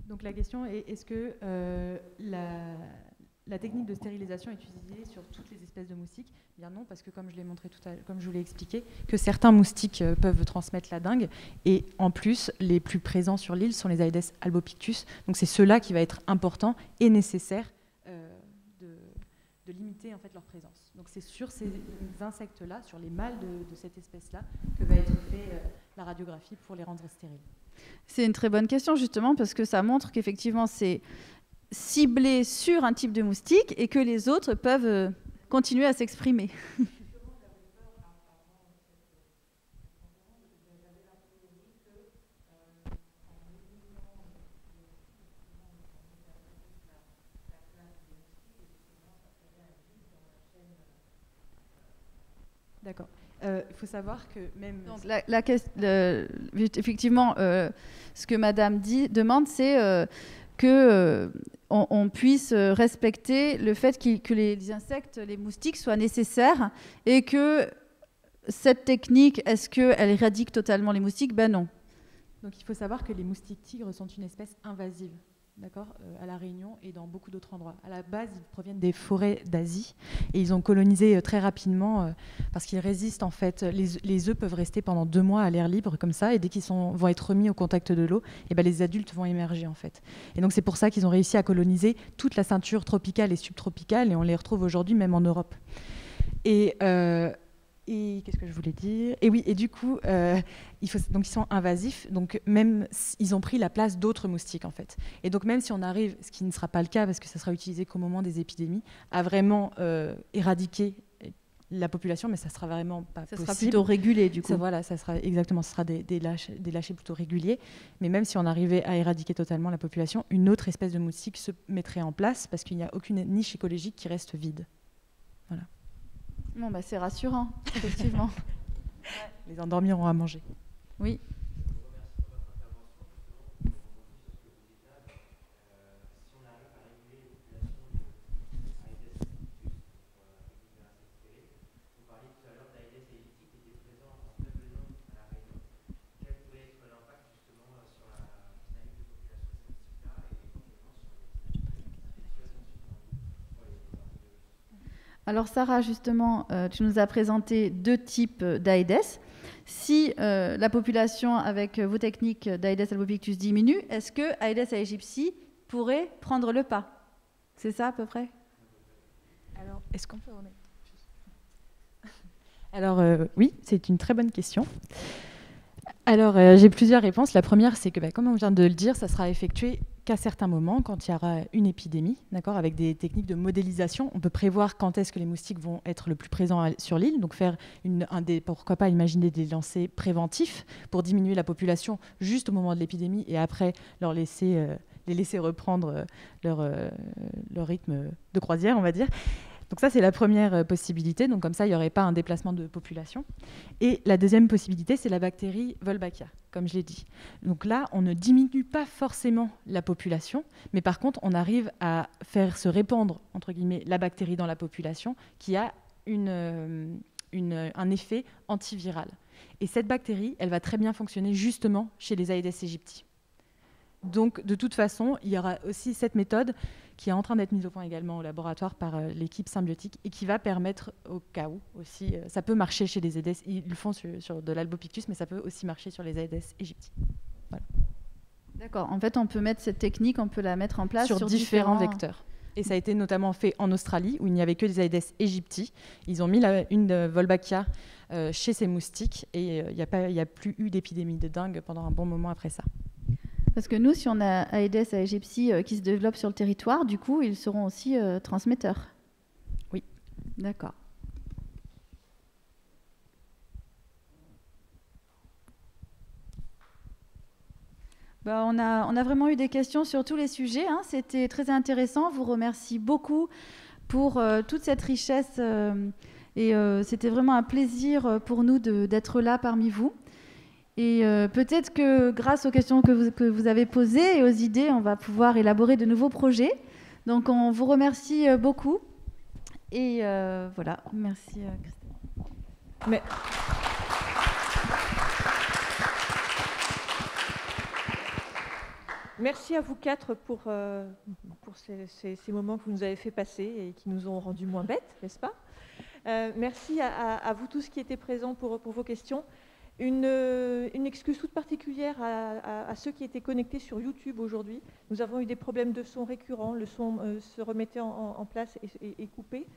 Donc la question est, est-ce que la technique de stérilisation est utilisée sur toutes les espèces de moustiques? Bien non, parce que comme je l'ai montré tout à l'heure, comme je vous l'ai expliqué, que certains moustiques peuvent transmettre la dengue, et en plus, les plus présents sur l'île sont les Aedes albopictus. Donc c'est cela qui va être important et nécessaire de limiter en fait leur présence. Donc c'est sur ces insectes-là, sur les mâles de cette espèce-là, que va être fait la radiographie pour les rendre stériles. C'est une très bonne question, justement, parce que ça montre qu'effectivement, c'est ciblé sur un type de moustique et que les autres peuvent continuer à s'exprimer. D'accord. Il faut savoir que même... Donc, effectivement, ce que Madame demande, c'est qu'on puisse respecter le fait que les insectes, les moustiques soient nécessaires et que cette technique, est-ce qu'elle éradique totalement les moustiques? Ben non. Donc il faut savoir que les moustiques tigres sont une espèce invasive, d'accord, à La Réunion et dans beaucoup d'autres endroits. À la base, ils proviennent des forêts d'Asie et ils ont colonisé très rapidement parce qu'ils résistent en fait. Les œufs peuvent rester pendant 2 mois à l'air libre comme ça et dès qu'ils vont être remis au contact de l'eau, et ben les adultes vont émerger en fait. Et donc c'est pour ça qu'ils ont réussi à coloniser toute la ceinture tropicale et subtropicale et on les retrouve aujourd'hui même en Europe. Et qu'est-ce que je voulais dire? Et oui, et du coup, donc ils sont invasifs, donc même ils ont pris la place d'autres moustiques en fait. Et donc même si on arrive, ce qui ne sera pas le cas parce que ça sera utilisé qu'au moment des épidémies, à vraiment éradiquer la population, mais ça sera vraiment pas possible. Ça sera plutôt régulé du coup. Voilà, ça sera exactement, ce sera des lâchers plutôt réguliers. Mais même si on arrivait à éradiquer totalement la population, une autre espèce de moustique se mettrait en place parce qu'il n'y a aucune niche écologique qui reste vide. Voilà. Bon, bah, c'est rassurant, effectivement. Les endormis auront à manger. Oui. Alors Sarah, justement, tu nous as présenté 2 types d'Aedes. Si la population avec vos techniques d'Aedes albopictus diminue, est-ce que Aedes aegypti pourrait prendre le pas? C'est ça à peu près? Alors, est-ce qu'on peut remettre? Alors oui, c'est une très bonne question. Alors j'ai plusieurs réponses. La première, c'est que comme on vient de le dire, ça sera effectué qu'à certains moments, quand il y aura une épidémie, d'accord, avec des techniques de modélisation. On peut prévoir quand est-ce que les moustiques vont être le plus présents sur l'île, donc faire pourquoi pas imaginer des lancers préventifs pour diminuer la population juste au moment de l'épidémie et après les laisser reprendre leur rythme de croisière, on va dire. Donc ça, c'est la première possibilité. Donc comme ça, il n'y aurait pas un déplacement de population. Et la deuxième possibilité, c'est la bactérie Wolbachia, comme je l'ai dit. Donc là, on ne diminue pas forcément la population, mais par contre, on arrive à faire se répandre, entre guillemets, la bactérie dans la population qui a un effet antiviral. Et cette bactérie, elle va très bien fonctionner justement chez les Aedes aegypti. Donc, de toute façon, il y aura aussi cette méthode qui est en train d'être mise au point également au laboratoire par l'équipe symbiotique et qui va permettre, au cas où aussi, ça peut marcher chez les Aedes, ils le font sur de l'albopictus, mais ça peut aussi marcher sur les Aedes aegypti. Voilà. D'accord. En fait, on peut mettre cette technique, on peut la mettre en place sur différents vecteurs. Et ça a été notamment fait en Australie, où il n'y avait que des Aedes aegypti. Ils ont mis une Wolbachia chez ces moustiques et il n'y a plus eu d'épidémie de dengue pendant un bon moment après ça. Parce que nous, si on a Aedes aegypti qui se développe sur le territoire, du coup, ils seront aussi transmetteurs. Oui. D'accord. Ben, on a vraiment eu des questions sur tous les sujets. Hein. C'était très intéressant. Je vous remercie beaucoup pour toute cette richesse. Et c'était vraiment un plaisir pour nous d'être là parmi vous. Et peut-être que grâce aux questions que vous avez posées et aux idées, on va pouvoir élaborer de nouveaux projets. Donc on vous remercie beaucoup. Et voilà, merci Christelle. Merci à vous quatre pour ces moments que vous nous avez fait passer et qui nous ont rendus moins bêtes, n'est-ce pas? Merci à vous tous qui étaient présents pour vos questions. Une excuse toute particulière à ceux qui étaient connectés sur YouTube aujourd'hui. Nous avons eu des problèmes de son récurrents, le son se remettait en place et coupé.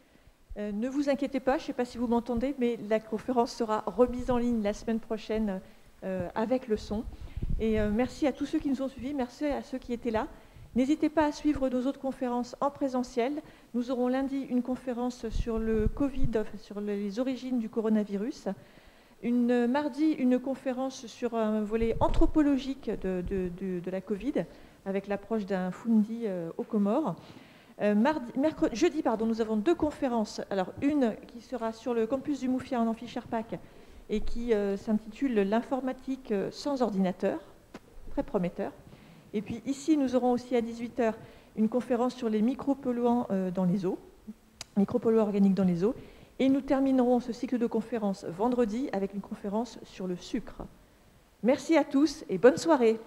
Ne vous inquiétez pas, je ne sais pas si vous m'entendez, mais la conférence sera remise en ligne la semaine prochaine avec le son. Et merci à tous ceux qui nous ont suivis, merci à ceux qui étaient là. N'hésitez pas à suivre nos autres conférences en présentiel. Nous aurons lundi une conférence sur le Covid, sur les origines du coronavirus. Mardi, une conférence sur un volet anthropologique de la Covid, avec l'approche d'un Fundi aux Comores. Jeudi, nous avons 2 conférences. Alors, une qui sera sur le campus du Moufia en Amphi-Sherpak et qui s'intitule « L'informatique sans ordinateur », très prometteur. Et puis ici, nous aurons aussi à 18h une conférence sur les micropolluants dans les eaux, micropolluants organiques dans les eaux. Et nous terminerons ce cycle de conférences vendredi avec une conférence sur le sucre. Merci à tous et bonne soirée.